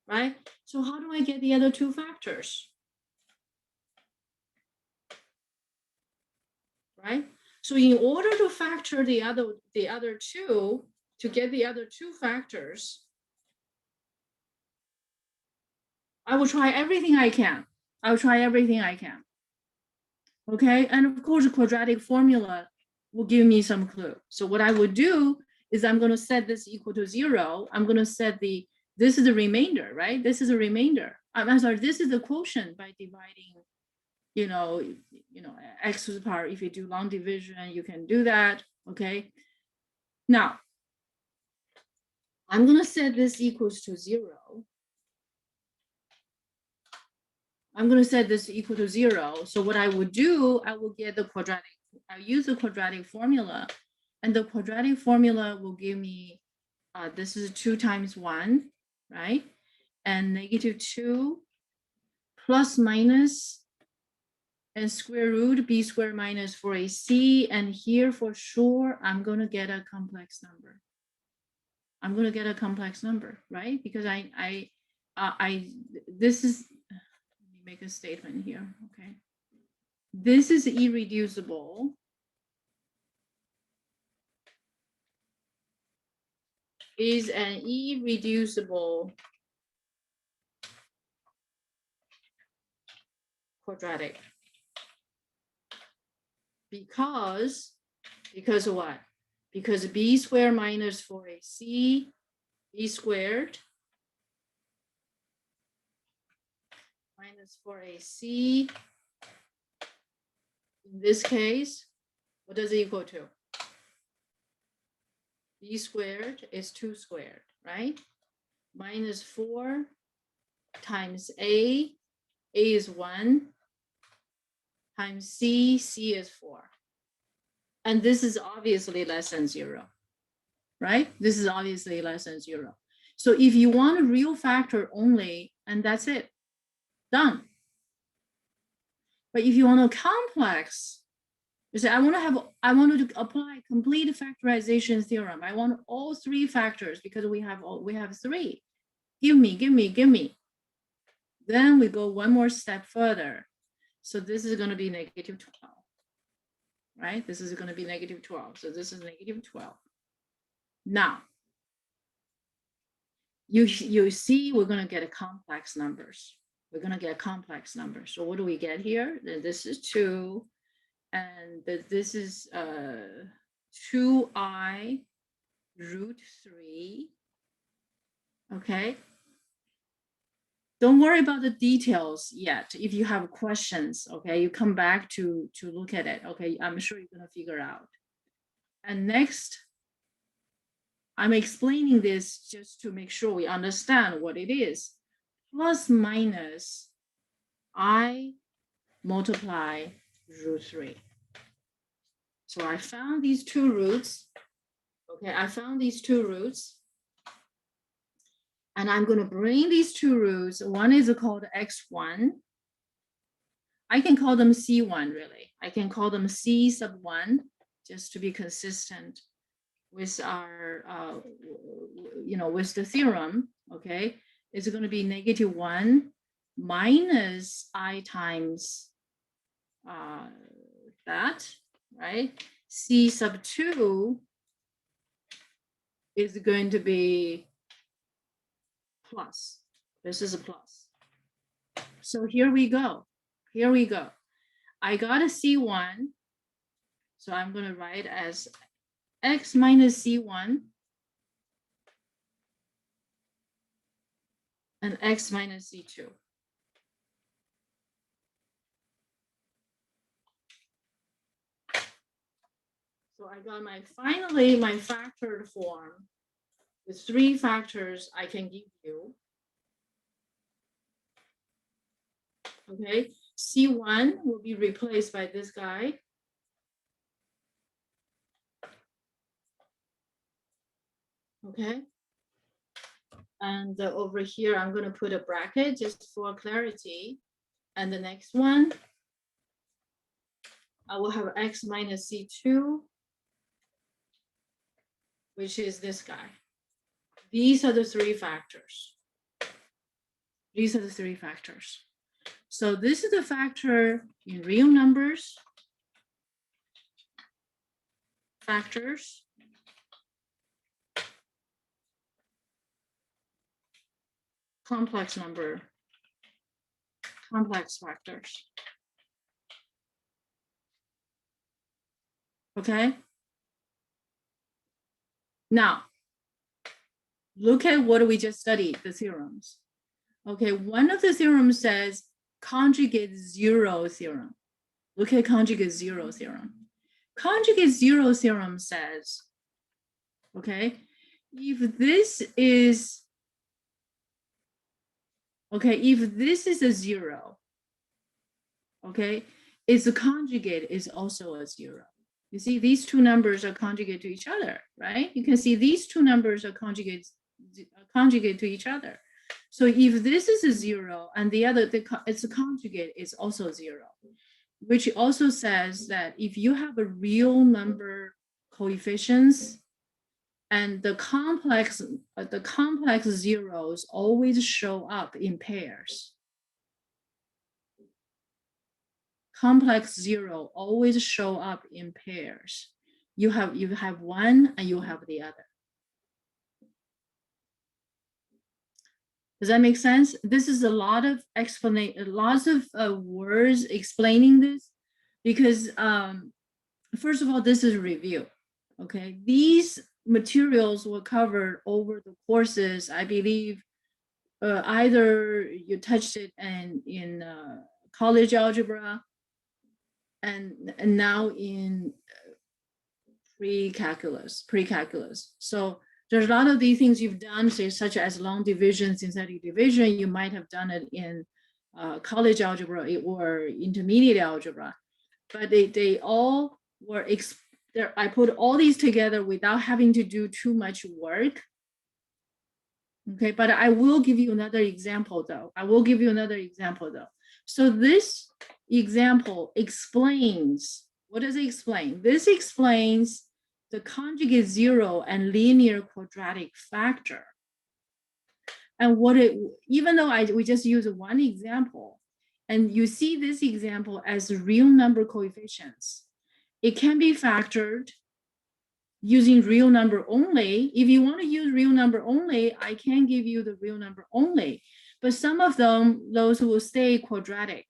right? So how do I get the other two factors? Right? So in order to factor the other two, to get the other two factors, I will try everything I can. I will try everything I can. Okay, and of course, the quadratic formula will give me some clue. So what I would do is I'm going to set this equal to 0. I'm going to set this is the remainder, right? This is a remainder. I'm sorry, this is the quotient by dividing, x to the power. If you do long division, you can do that. Okay. Now, I'm going to set this equals to 0. I'm going to set this equal to 0. So what I would do, I will get the quadratic. I'll use the quadratic formula, and the quadratic formula will give me, this is 2 times 1, right? And -2 plus minus and square root b squared minus 4ac. And here for sure, I'm going to get a complex number. I'm going to get a complex number, right? Because this is, let me make a statement here, okay? This is irreducible. Is an irreducible quadratic. Because what? Because b squared minus 4ac, b squared minus 4ac, in this case, what does it equal to? B squared is 2 squared, right? Minus 4 times A is 1, times C is 4. And this is obviously less than 0, right? This is obviously less than 0. So if you want a real factor only, and that's it, done. But if you want a complex, you say, I want to apply complete factorization theorem. I want all 3 factors because we have 3. Give me. Then we go one more step further. So this is going to be -12, right? This is going to be -12. So this is -12. Now, you see, we're going to get a complex numbers. We're going to get complex numbers. So what do we get here? Then this is 2. And this is 2i root 3. Okay. Don't worry about the details yet. If you have questions, okay, you come back to look at it. Okay, I'm sure you're going to figure out. And next, I'm explaining this just to make sure we understand what it is. Plus minus I multiply root 3. So I found these 2 roots. Okay, I found these 2 roots. And I'm going to bring these 2 roots. One is called x1. I can call them c1, really. I can call them c sub 1, just to be consistent with our, with the theorem, okay? It's going to be -1 minus I times that, right? C sub 2 is going to be plus. This is a plus. So here we go. I got a C1. So I'm going to write as x minus C1 and x minus C2. So I got finally my factored form with 3 factors I can give you. Okay, C1 will be replaced by this guy. Okay. And over here, I'm going to put a bracket just for clarity. And the next one, I will have x minus C2, which is this guy. These are the 3 factors. These are the three factors. So this is the factor in real numbers, factors, complex number, complex factors. Okay. Now, look at what we just studied, the theorems. Okay, one of the theorems says conjugate zero theorem. Look at conjugate zero theorem. Conjugate zero theorem says, okay, if this is, okay, if this is a zero, okay, its conjugate is also a zero. You see, these two numbers are conjugate to each other, right? You can see these two numbers are conjugate to each other. So if this is a zero and the other, its conjugate is also zero, which also says that if you have a real number coefficients and the complex zeros always show up in pairs. Complex zero always show up in pairs. You have one and you have the other. Does that make sense? This is a lot of explanation, lots of words explaining this, because first of all, this is a review. Okay, these materials were covered over the courses. I believe either you touched it in college algebra and now in pre-calculus. So there's a lot of these things you've done, say, such as long division, synthetic division. You might have done it in college algebra or intermediate algebra, but they all were I put all these together without having to do too much work. Okay, but I will give you another example though. So this example explains, what does it explain? This explains the conjugate zero and linear quadratic factor. And even though we just use one example, and you see this example as real number coefficients, it can be factored using real number only. If you want to use real number only, I can give you the real number only. But some of them, those will stay quadratic.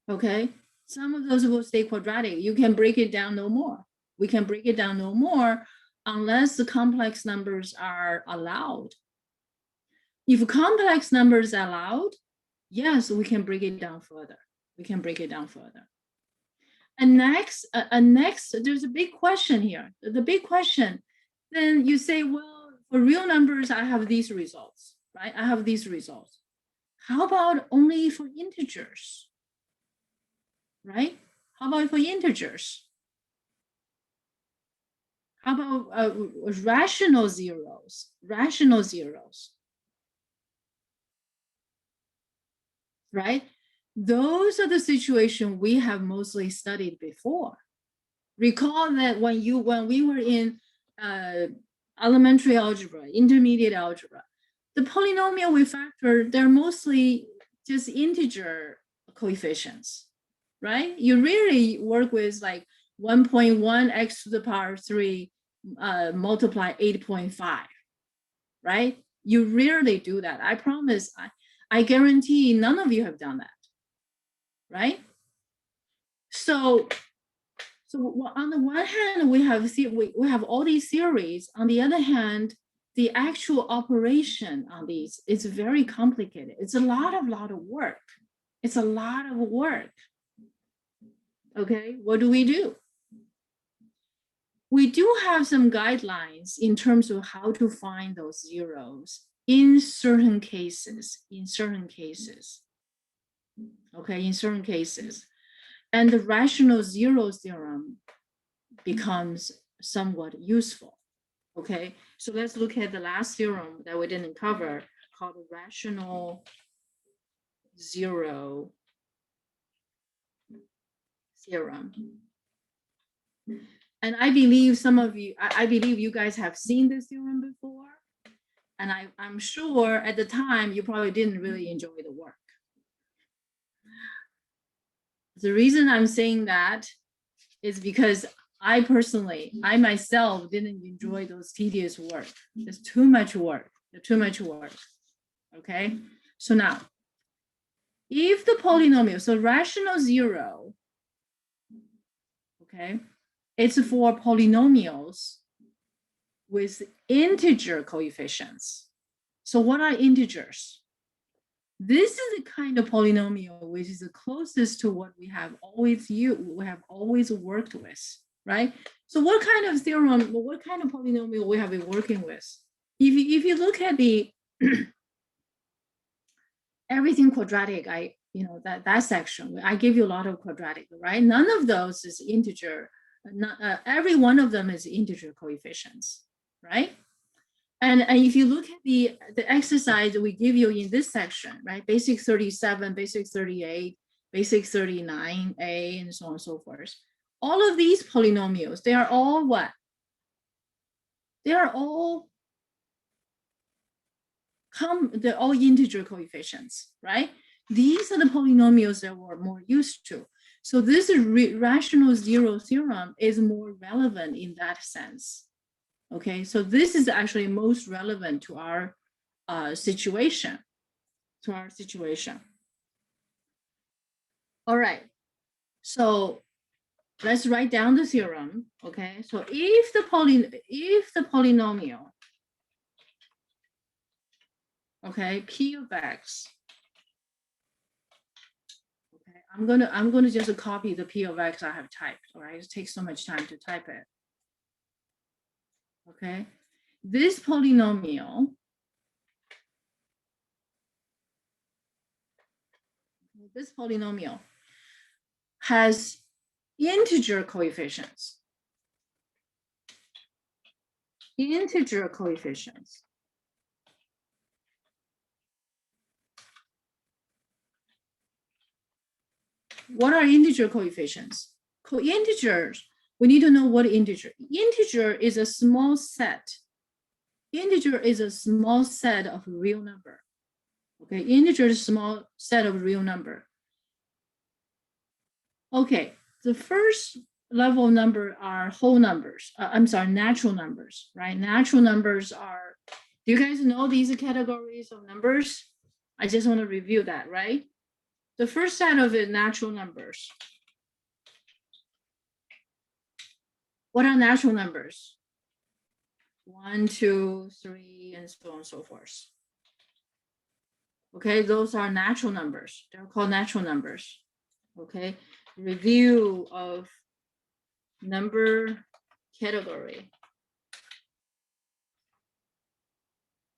Okay, some of those will stay quadratic. You can break it down no more. We can break it down no more unless the complex numbers are allowed. If complex numbers are allowed, yes, we can break it down further. And next, there's a big question here. The big question, then you say, well, for real numbers, I have these results, right? How about only for integers, right? How about for integers? How about rational zeros? Right? Those are the situations we have mostly studied before. Recall that when we were in elementary algebra, intermediate algebra, the polynomial we factor, they're mostly just integer coefficients, right? You really work with like 1.1 x to the power 3 multiply 8.5, right? You rarely do that. I promise, I guarantee none of you have done that, right? So on the one hand, we have all these theories. On the other hand, the actual operation on these is very complicated. It's a lot of work. Okay, what do? We do have some guidelines in terms of how to find those zeros in certain cases. Okay, in certain cases. And the rational zero theorem becomes somewhat useful. Okay, so let's look at the last theorem that we didn't cover, called the rational zero theorem. And I believe I believe you guys have seen this theorem before. And I'm sure at the time you probably didn't really enjoy the work. The reason I'm saying that is because I myself didn't enjoy those tedious work. It's too much work, okay? So now, if the polynomial, so rational zero, okay, it's for polynomials with integer coefficients. So what are integers? This is the kind of polynomial which is the closest to what we have always worked with, right? So what kind of theorem, what kind of polynomial we have been working with? If you look at the everything quadratic, that section, I give you a lot of quadratic, right? None of those is integer. Every one of them is integer coefficients, right? And if you look at the exercise we give you in this section, right? Basic 37, basic 38, basic 39A, and so on and so forth. All of these polynomials, they are all what? They are all they're all integer coefficients, right? These are the polynomials that we're more used to. So this rational zero theorem is more relevant in that sense. Okay, so this is actually most relevant to our situation. All right, so let's write down the theorem. Okay, so if the polynomial, okay, p of x. Okay, I'm gonna just copy the p of x I have typed. All right, it takes so much time to type it. Okay, this polynomial has integer coefficients. What are integer coefficients? Integers, we need to know what integer. Integer is a small set. Integer is a small set of real number. Okay, integer is a small set of real number. Okay, the first level number are whole numbers. Natural numbers, right? Natural numbers are, do you guys know these categories of numbers? I just want to review that, right? The first set of it, natural numbers. What are natural numbers? 1, 2, 3, and so on and so forth. Okay, those are natural numbers. They're called natural numbers. Okay, review of number category.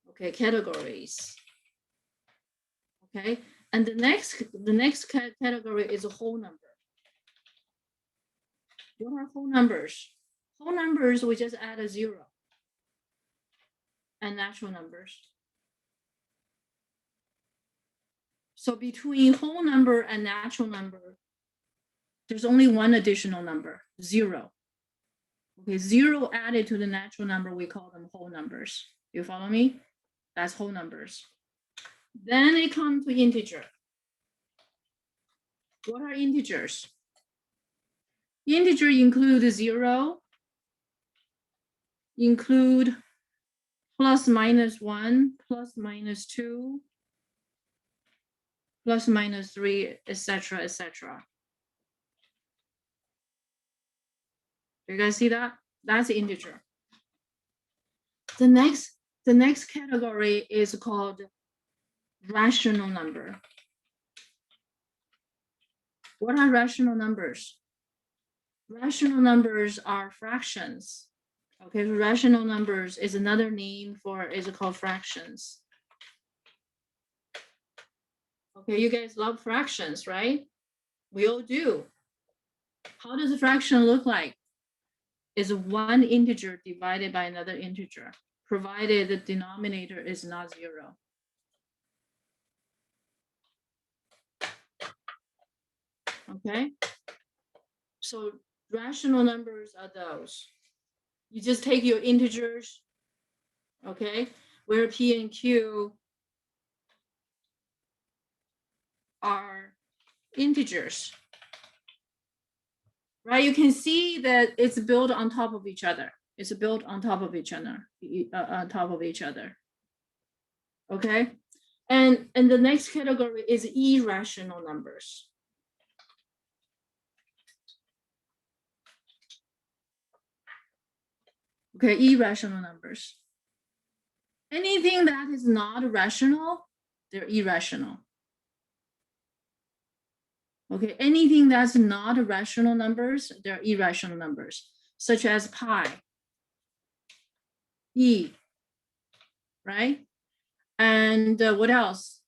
Okay, categories. Okay, and the next category is a whole number. What are whole numbers? Whole numbers, we just add a 0. And natural numbers. So between whole number and natural number, there's only one additional number, 0. Okay, 0 added to the natural number, we call them whole numbers. You follow me? That's whole numbers. Then it comes to integer. What are integers? Integer include 0, include plus minus 1, plus minus 2, plus minus 3, etc., etc. You guys see that? That's integer. The next category is called rational number. What are rational numbers? Rational numbers are fractions. Okay, rational numbers is another name for, is called fractions. Okay, you guys love fractions, right? We all do. How does a fraction look like? Is one integer divided by another integer, provided the denominator is not 0. Okay, so rational numbers are those. You just take your integers, okay? where P and Q are integers, right? You can see that it's built on top of each other. It's built on top of each other, Okay, and the next category is irrational numbers. Okay, irrational numbers. Anything that is not rational, they're irrational. Okay, anything that's not rational numbers, they're irrational numbers, such as pi, e, right? And what else?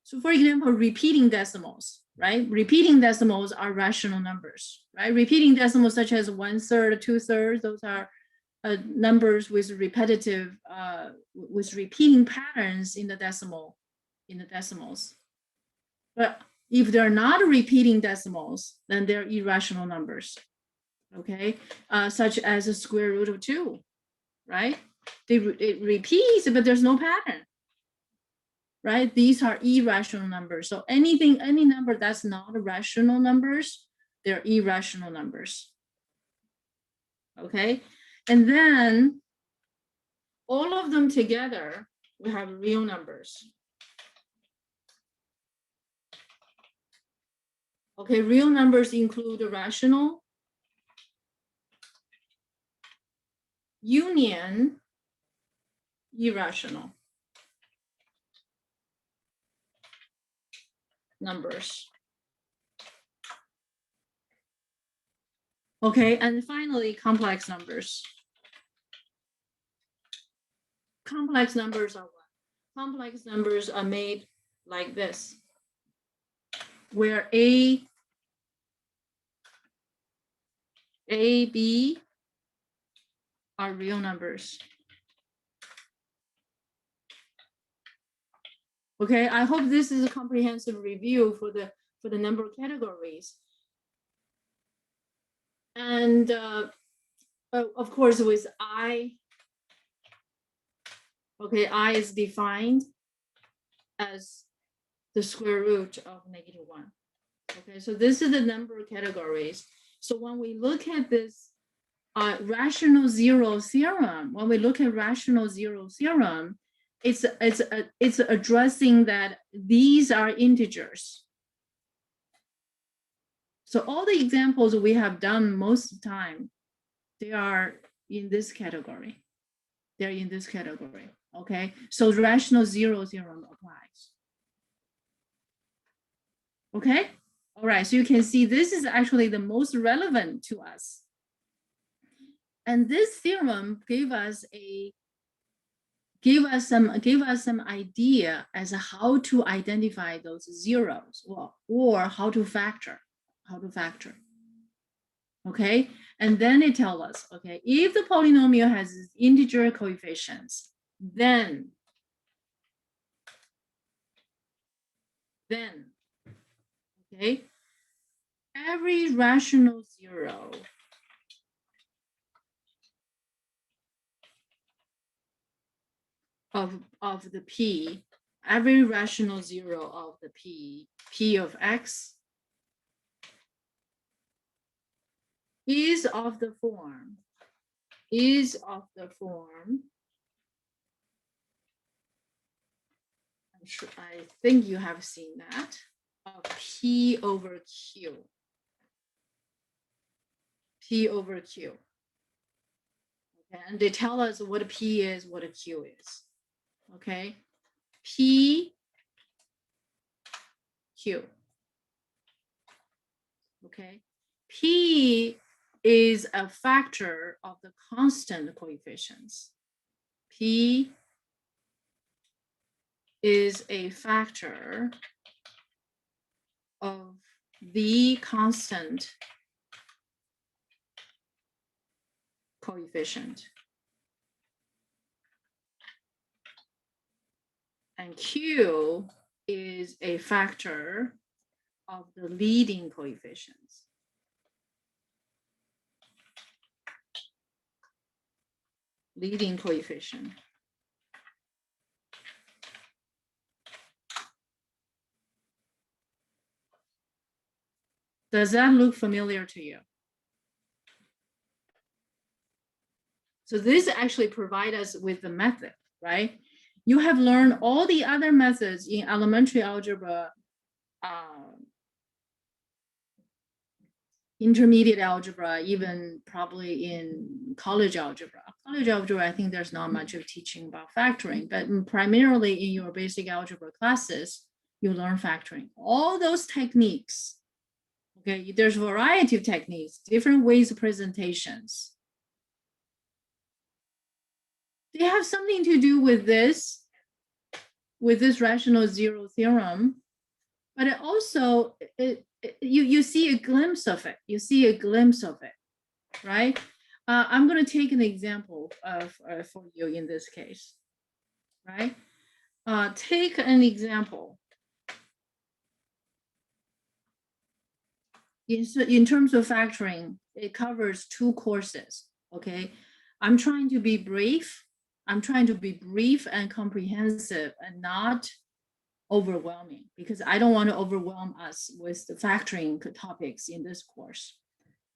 So for example, repeating decimals, right? Repeating decimals are rational numbers, right? Repeating decimals such as 1/3, 2/3, those are numbers with repetitive, with repeating patterns in the decimals. But if they're not repeating decimals, then they're irrational numbers, okay? Such as a square root of 2, right? It repeats, but there's no pattern. Right? These are irrational numbers. So any number that's not rational numbers, they're irrational numbers. Okay. And then all of them together, we have real numbers. Okay, real numbers include rational, union, irrational numbers. Okay, and finally, complex numbers. Complex numbers are what? Complex numbers are made like this, where A, B are real numbers. Okay, I hope this is a comprehensive review for the number categories. And of course, with I, okay, I is defined as the square root of -1. Okay, so this is the number categories. So when we look at this rational zero theorem, it's addressing that these are integers. So all the examples we have done most of the time, they are in this category. They're in this category, okay? So rational zero theorem applies. Okay? All right, so you can see this is actually the most relevant to us. And this theorem gave us some idea as how to identify those zeros, or how to factor. Okay, and then it tells us, okay, if the polynomial has integer coefficients, then okay, every rational zero of the P, every rational zero of the P of X is of the form, I think you have seen that, of P over Q. Okay, and they tell us what a P is, what a Q is. Okay, P, Q. Okay, P is a factor of the constant coefficients. P is a factor of the constant coefficient. And Q is a factor of the leading coefficients. leading coefficient. Does that look familiar to you? So this actually provides us with the method, right? You have learned all the other methods in elementary algebra, intermediate algebra, even probably in college algebra. College algebra, I think there's not much of teaching about factoring, but primarily in your basic algebra classes, you learn factoring. All those techniques, okay, there's a variety of techniques, different ways of presentations. They have something to do with this rational zero theorem, but it also, you see a glimpse of it. You see a glimpse of it, right? I'm going to take an example for you in this case, right? Take an example. In terms of factoring, it covers 2 courses, okay? I'm trying to be brief. I'm trying to be brief and comprehensive and not overwhelming, because I don't want to overwhelm us with the factoring topics in this course.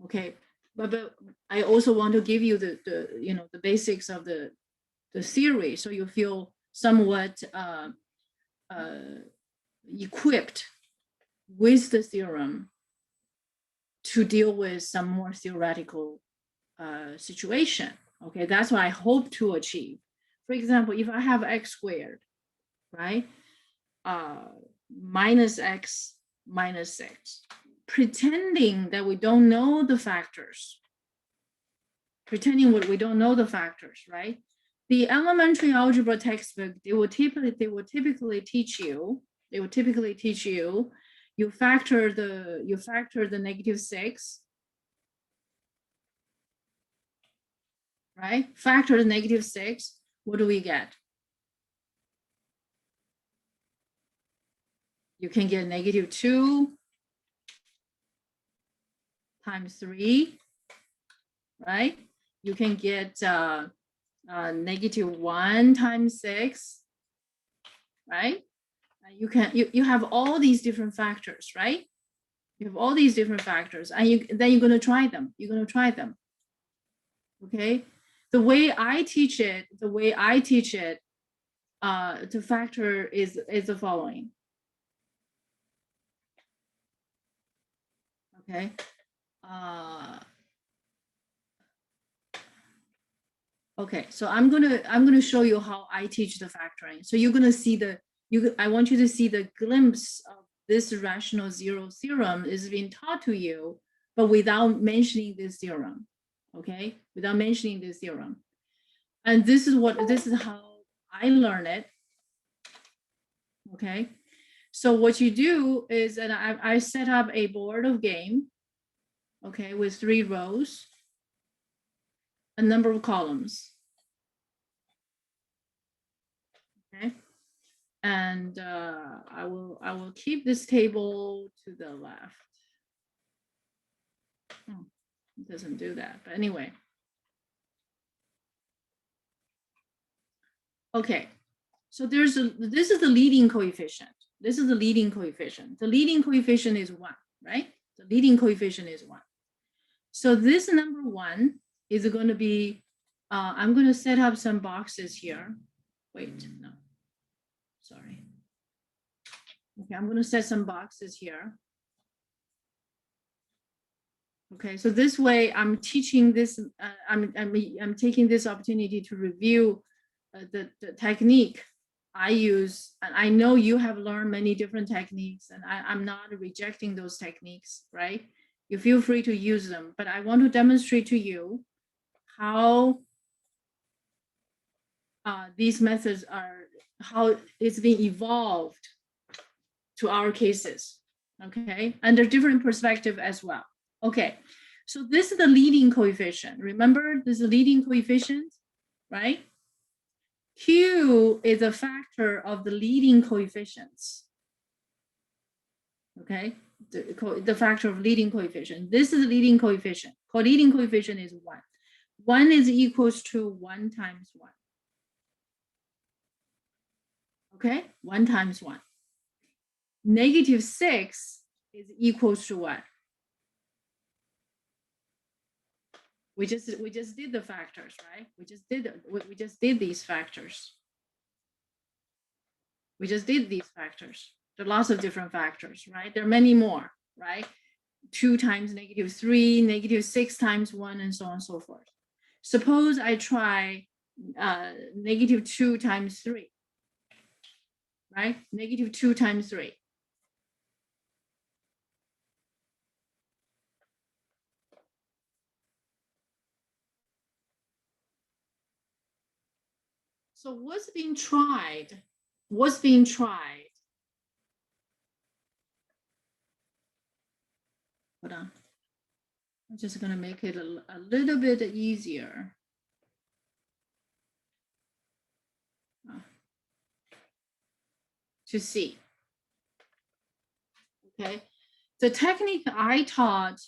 Okay, but I also want to give you the basics of the theory, so you feel somewhat equipped with the theorem to deal with some more theoretical situation. Okay, that's what I hope to achieve. For example, if I have x squared, right? Minus x minus 6, pretending that we don't know the factors, we don't know the factors, right? The elementary algebra textbook, they will typically teach you, you factor the -6, right? Factor the -6, what do we get? You can get -2 times 3, right? You can get -1 times 6, right? You have all these different factors, right? You have all these different factors, and then you're going to try them. Okay? The way I teach it, to factor is the following. Okay. Okay, so I'm gonna show you how I teach the factoring. So you're gonna see I want you to see the glimpse of this rational zero theorem is being taught to you, but without mentioning this theorem. Okay, without mentioning this theorem. And this is how I learn it. Okay, so what you do is that I set up a board of game, okay, with 3 rows, a number of columns. Okay, and I will keep this table to the left. Oh, it doesn't do that, but anyway. Okay, so this is the leading coefficient. This is the leading coefficient. The leading coefficient is 1, right? The leading coefficient is 1. So this number 1 is going to be, I'm going to set up some boxes here. Wait, no, sorry. Okay, I'm going to set some boxes here. Okay, so this way I'm teaching this, I'm taking this opportunity to review the technique I use. And I know you have learned many different techniques, and I'm not rejecting those techniques, right? You feel free to use them, but I want to demonstrate to you how these methods how it's being evolved to our cases, okay? Under different perspective as well. Okay, so this is the leading coefficient. Remember, this is the leading coefficient, right? Q is a factor of the leading coefficients. Okay, the factor of leading coefficient. This is the leading coefficient. Co-leading coefficient is 1. 1 is equals to 1 times 1. Okay, 1 times 1. Negative 6 is equals to what? We just did the factors, right? We just did these factors. We just did these factors. There are lots of different factors, right? There are many more, right? 2 times negative 3, negative 6 times 1, and so on and so forth. Suppose I try negative 2 times 3, right? Negative 2 times 3. So what's being tried? What's being tried? Hold on. I'm just going to make it a little bit easier. To see. Okay. The technique I taught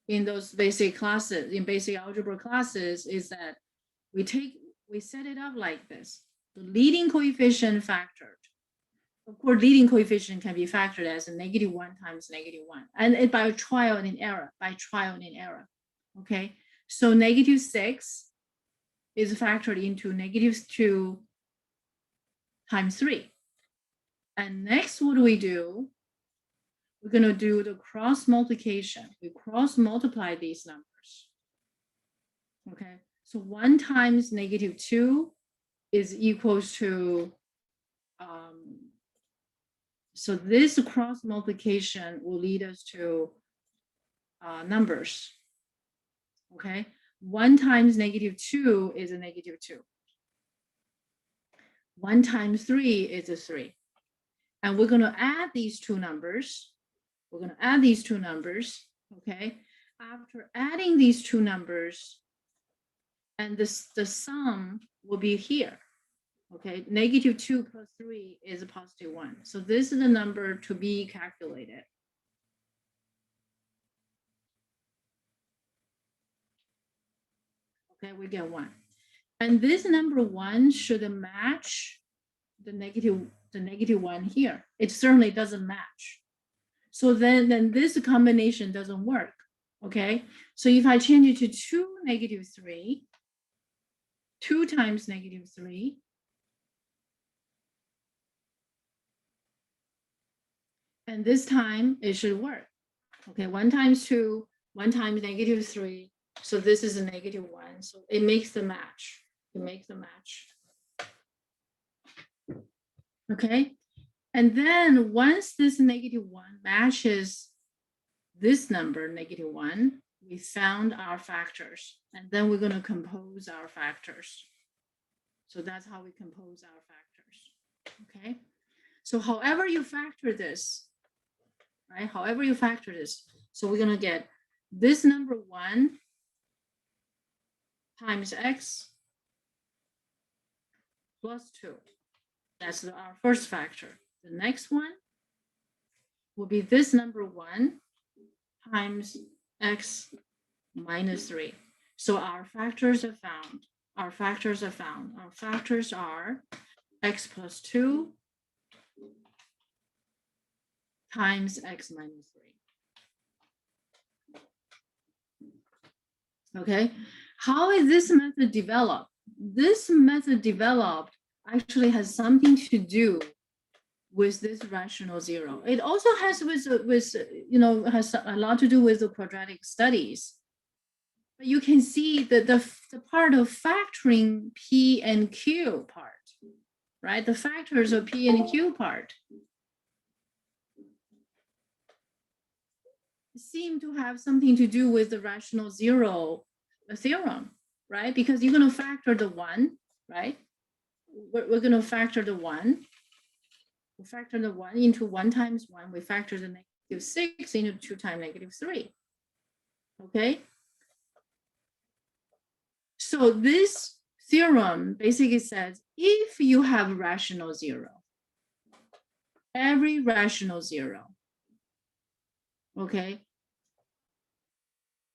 in those basic classes, in basic algebra classes, is that we set it up like this. The leading coefficient factored. Of course, leading coefficient can be factored as a -1 times -1, and it by trial and error, Okay, so -6 is factored into -2 times 3. And next, what do? We're going to do the cross multiplication. We cross multiply these numbers. Okay, so 1 times -2 is equals to, so this cross multiplication will lead us to numbers. Okay, 1 times -2 is a -2. 1 times 3 is a 3. And we're going to add these two numbers. Okay? After adding these two numbers, and the sum will be here. Okay, -2 plus 3 is a +1. So this is the number to be calculated. Okay, we get 1. And this number 1 should match the negative 1 here. It certainly doesn't match. So then this combination doesn't work. Okay, so if I change it to 2 -3, 2 times -3, and this time it should work. Okay, 1 times 2, 1 times -3. So this is a -1. So it makes the match. Okay, and then once this -1 matches this number, -1, we found our factors, and then we're going to compose our factors. So that's how we compose our factors. Okay, so however you factor this, right? So we're going to get this number 1 times x plus 2. That's our first factor. The next one will be this number 1 times x minus 3. So our factors are found. Our factors are x plus 2 times x minus 3. Okay, how is this method developed? This method developed actually has something to do with this rational zero. It also has has a lot to do with the quadratic studies. But you can see that the part of factoring P and Q part, right? The factors of P and Q part seem to have something to do with the rational zero theorem, right? Because you're going to factor the 1, right? We're going to factor the 1. We factor the 1 into 1 times 1. We factor the -6 into 2 times -3. Okay. So this theorem basically says if you have rational zero, every rational zero, okay,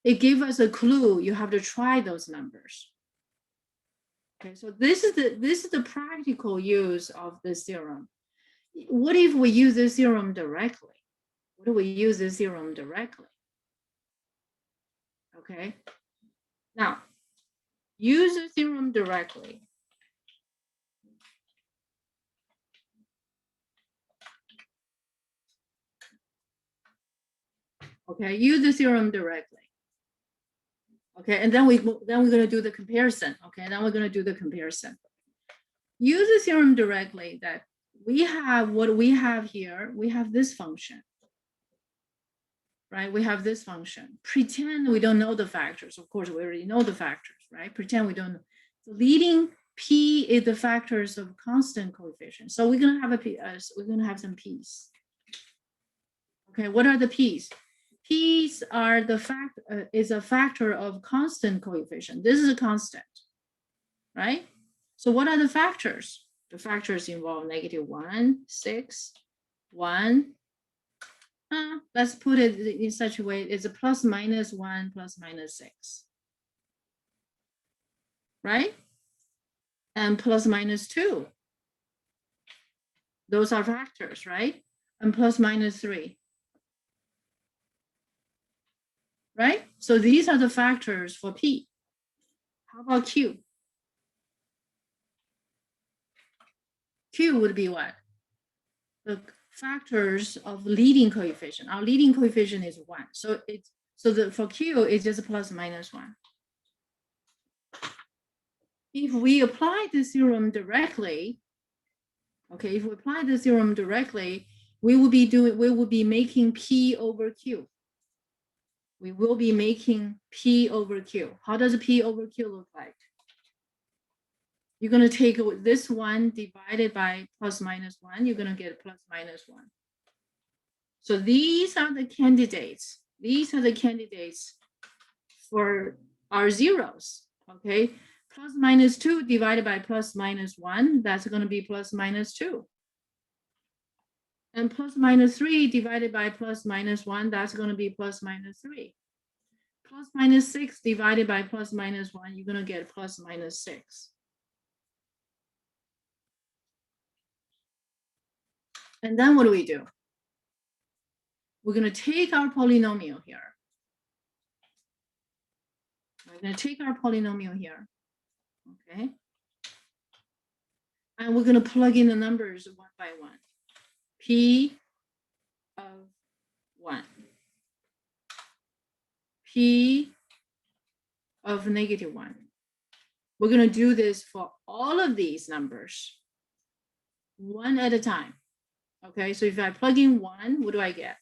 it gives us a clue. You have to try those numbers. Okay, so this is the practical use of this theorem. What if we use this theorem directly? What do we use this theorem directly? Okay, now use the theorem directly. Okay, use the theorem directly. Okay, and then we're going to do the comparison. Okay, then we're going to do the comparison. Use the theorem directly that we have what we have here. We have this function, right? We have this function. Pretend we don't know the factors. Of course, we already know the factors, right? Pretend we don't know. The leading p is the factors of constant coefficient. So we're going to have we're going to have some p's. Okay, what are the p's? P's are the is a factor of constant coefficient. This is a constant, right? So what are the factors? The factors involve -1, 6, 1. Let's put it in such a way, it's a ±1, ±6, right? And ±2. Those are factors, right? And ±3. Right? So these are the factors for P. How about Q? Q would be what? The factors of leading coefficient. Our leading coefficient is 1. So it's for Q, it's just ±1. If we apply the theorem directly, okay, if we apply the theorem directly, we will be making P over Q. We will be making P over Q. How does P over Q look like? You're going to take this one divided by ±1. You're going to get ±1. So these are the candidates. These are the candidates for our zeros. Okay, ±2 divided by ±1. That's going to be ±2. And ±3 divided by ±1. That's going to be ±3. ±6 divided by ±1. You're going to get ±6. And then what do we do? We're going to take our polynomial here. We're going to take our polynomial here. Okay. And we're going to plug in the numbers one by one. P of 1. P of -1. We're going to do this for all of these numbers, one at a time. Okay, so if I plug in 1, what do I get?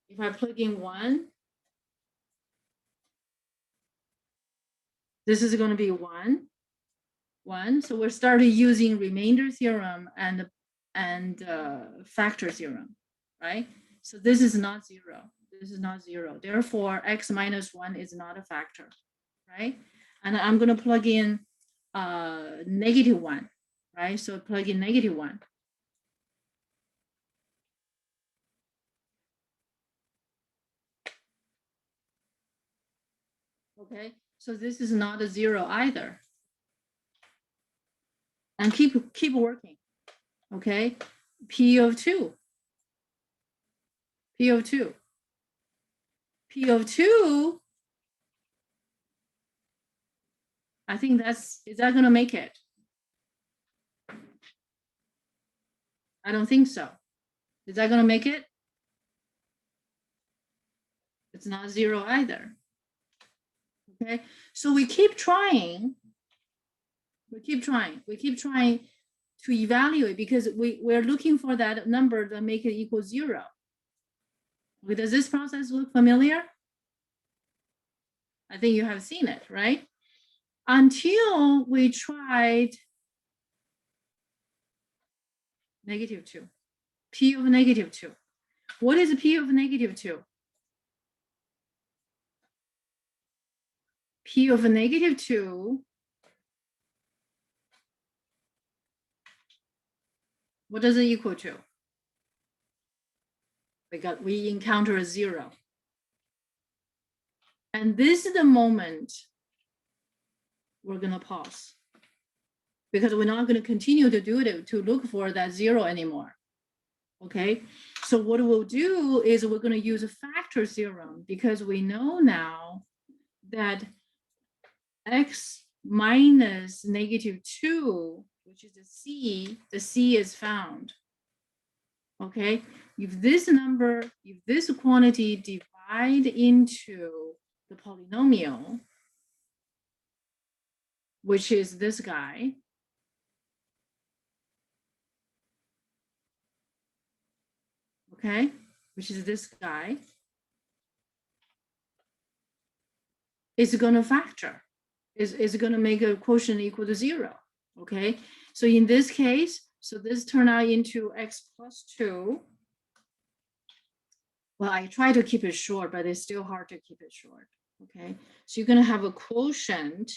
If I plug in 1, this is going to be 1, 1. So we're starting using remainder theorem and factor theorem, right? So this is not 0. This is not 0. Therefore, x minus 1 is not a factor, right? And I'm going to plug in -1, right? So plug in -1. Okay, so this is not a 0 either. And keep working. Okay, P of 2. P of 2. P of 2. I think is that going to make it? I don't think so. Is that going to make it? It's not 0 either. Okay, so we keep trying. We keep trying. We keep trying to evaluate because we're looking for that number that make it equal 0. Okay, does this process look familiar? I think you have seen it, right? Until we tried -2. P of -2. What is P of -2? P of -2. What does it equal to? We encounter a 0. And this is the moment we're going to pause, because we're not going to continue to do it to look for that 0 anymore. Okay, so what we'll do is we're going to use a factor theorem, because we know now that x minus -2, which is the c is found. Okay, if this number, if this quantity divide into the polynomial, which is this guy, okay, which is this guy, is going to factor, is going to make a quotient equal to 0. Okay, so in this case, so this turned out into x plus 2. Well, I try to keep it short, but it's still hard to keep it short. Okay, so you're going to have a quotient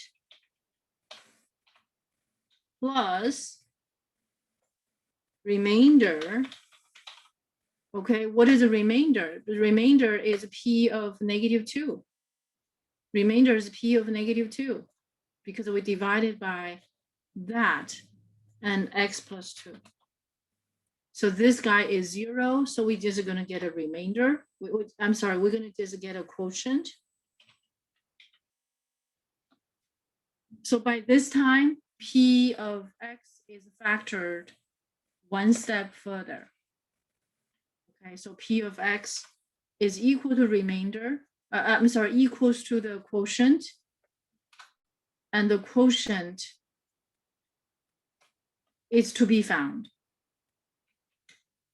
plus remainder. Okay, what is the remainder? The remainder is p of -2. Remainder is p of -2, because we divided by that and x plus 2. So this guy is 0, so we just going to get a remainder. I'm sorry, we're going to just get a quotient. So by this time, p of x is factored one step further. Okay, so p of x is equal to remainder. I'm sorry, equals to the quotient. And the quotient is to be found.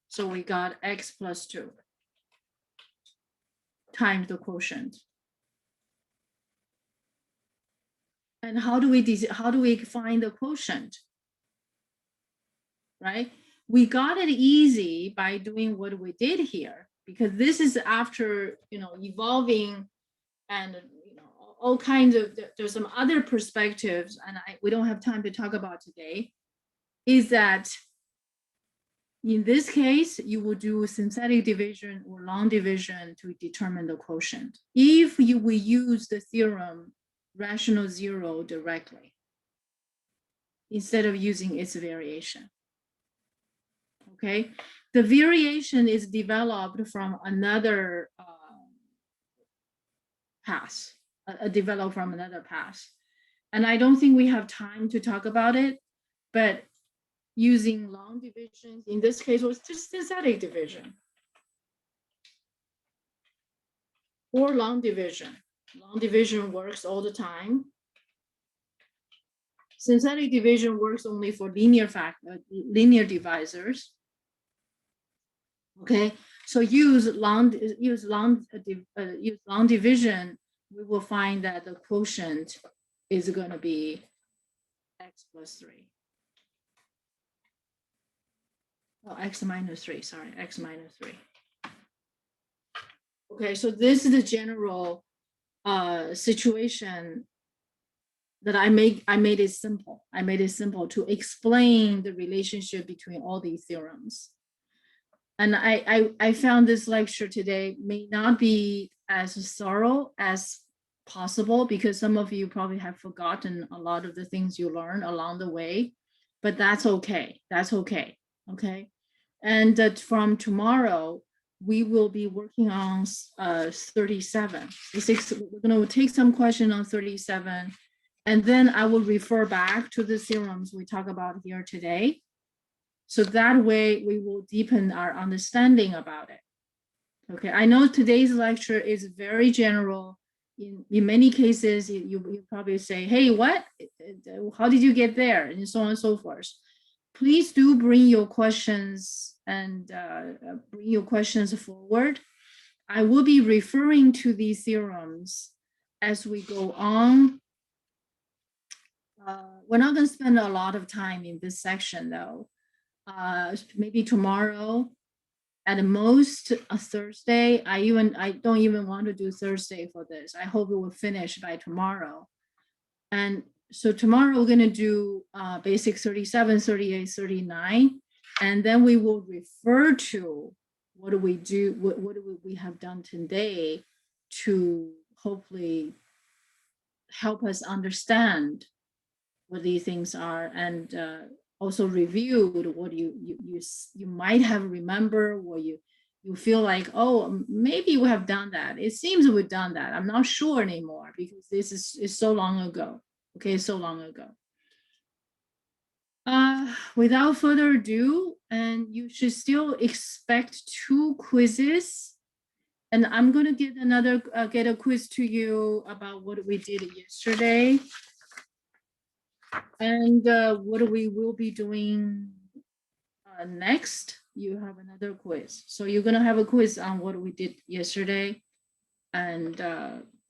So we got x plus 2 times the quotient. And how do we find the quotient? Right? We got it easy by doing what we did here, because this is after, evolving and, all kinds of, there's some other perspectives, and we don't have time to talk about today, is that in this case, you will do synthetic division or long division to determine the quotient, if we use the theorem rational 0 directly, instead of using its variation. Okay, the variation is developed from another pass, developed from another pass. And I don't think we have time to talk about it, but using long division, in this case, was just synthetic division or long division. Long division works all the time. Synthetic division works only for linear divisors. Okay, so use long division, we will find that the quotient is going to be x plus 3. Oh, x minus 3, sorry, x minus 3. Okay, so this is the general situation that I made it simple. I made it simple to explain the relationship between all these theorems. And I found this lecture today may not be as thorough as possible, because some of you probably have forgotten a lot of the things you learned along the way, but that's okay. That's okay. Okay. And from tomorrow, we will be working on 37. We're going to take some question on 37, and then I will refer back to the theorems we talk about here today. So that way we will deepen our understanding about it. Okay, I know today's lecture is very general. In many cases, you probably say, hey, what? How did you get there? And so on and so forth. Please do bring your questions and bring your questions forward. I will be referring to these theorems as we go on. We're not going to spend a lot of time in this section, though. Maybe tomorrow, at most a Thursday. I don't even want to do Thursday for this. I hope it will finish by tomorrow. And so tomorrow we're going to do basic 37, 38, 39, and then we will refer to what do we have done today to hopefully help us understand what these things are, and also reviewed what you might have remember, or you feel like, oh, maybe we have done that. It seems we've done that. I'm not sure anymore because this is so long ago. Okay, so long ago. Without further ado, and you should still expect 2 quizzes. And I'm going to get a quiz to you about what we did yesterday. And what we will be doing next. You have another quiz. So you're going to have a quiz on what we did yesterday, and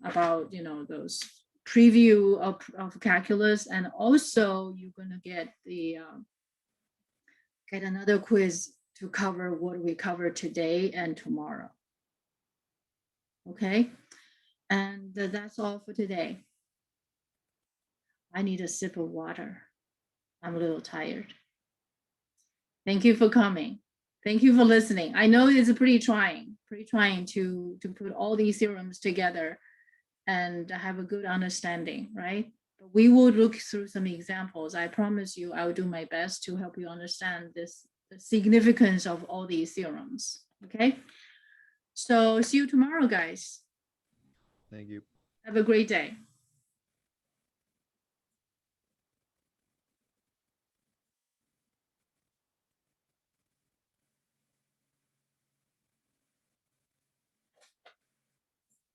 about, those preview of calculus. And also you're going to get get another quiz to cover what we covered today and tomorrow. Okay, and that's all for today. I need a sip of water. I'm a little tired. Thank you for coming. Thank you for listening. I know it's pretty trying to put all these theorems together and have a good understanding, right? But we will look through some examples. I promise you, I will do my best to help you understand the significance of all these theorems, okay? So see you tomorrow, guys. Thank you. Have a great day.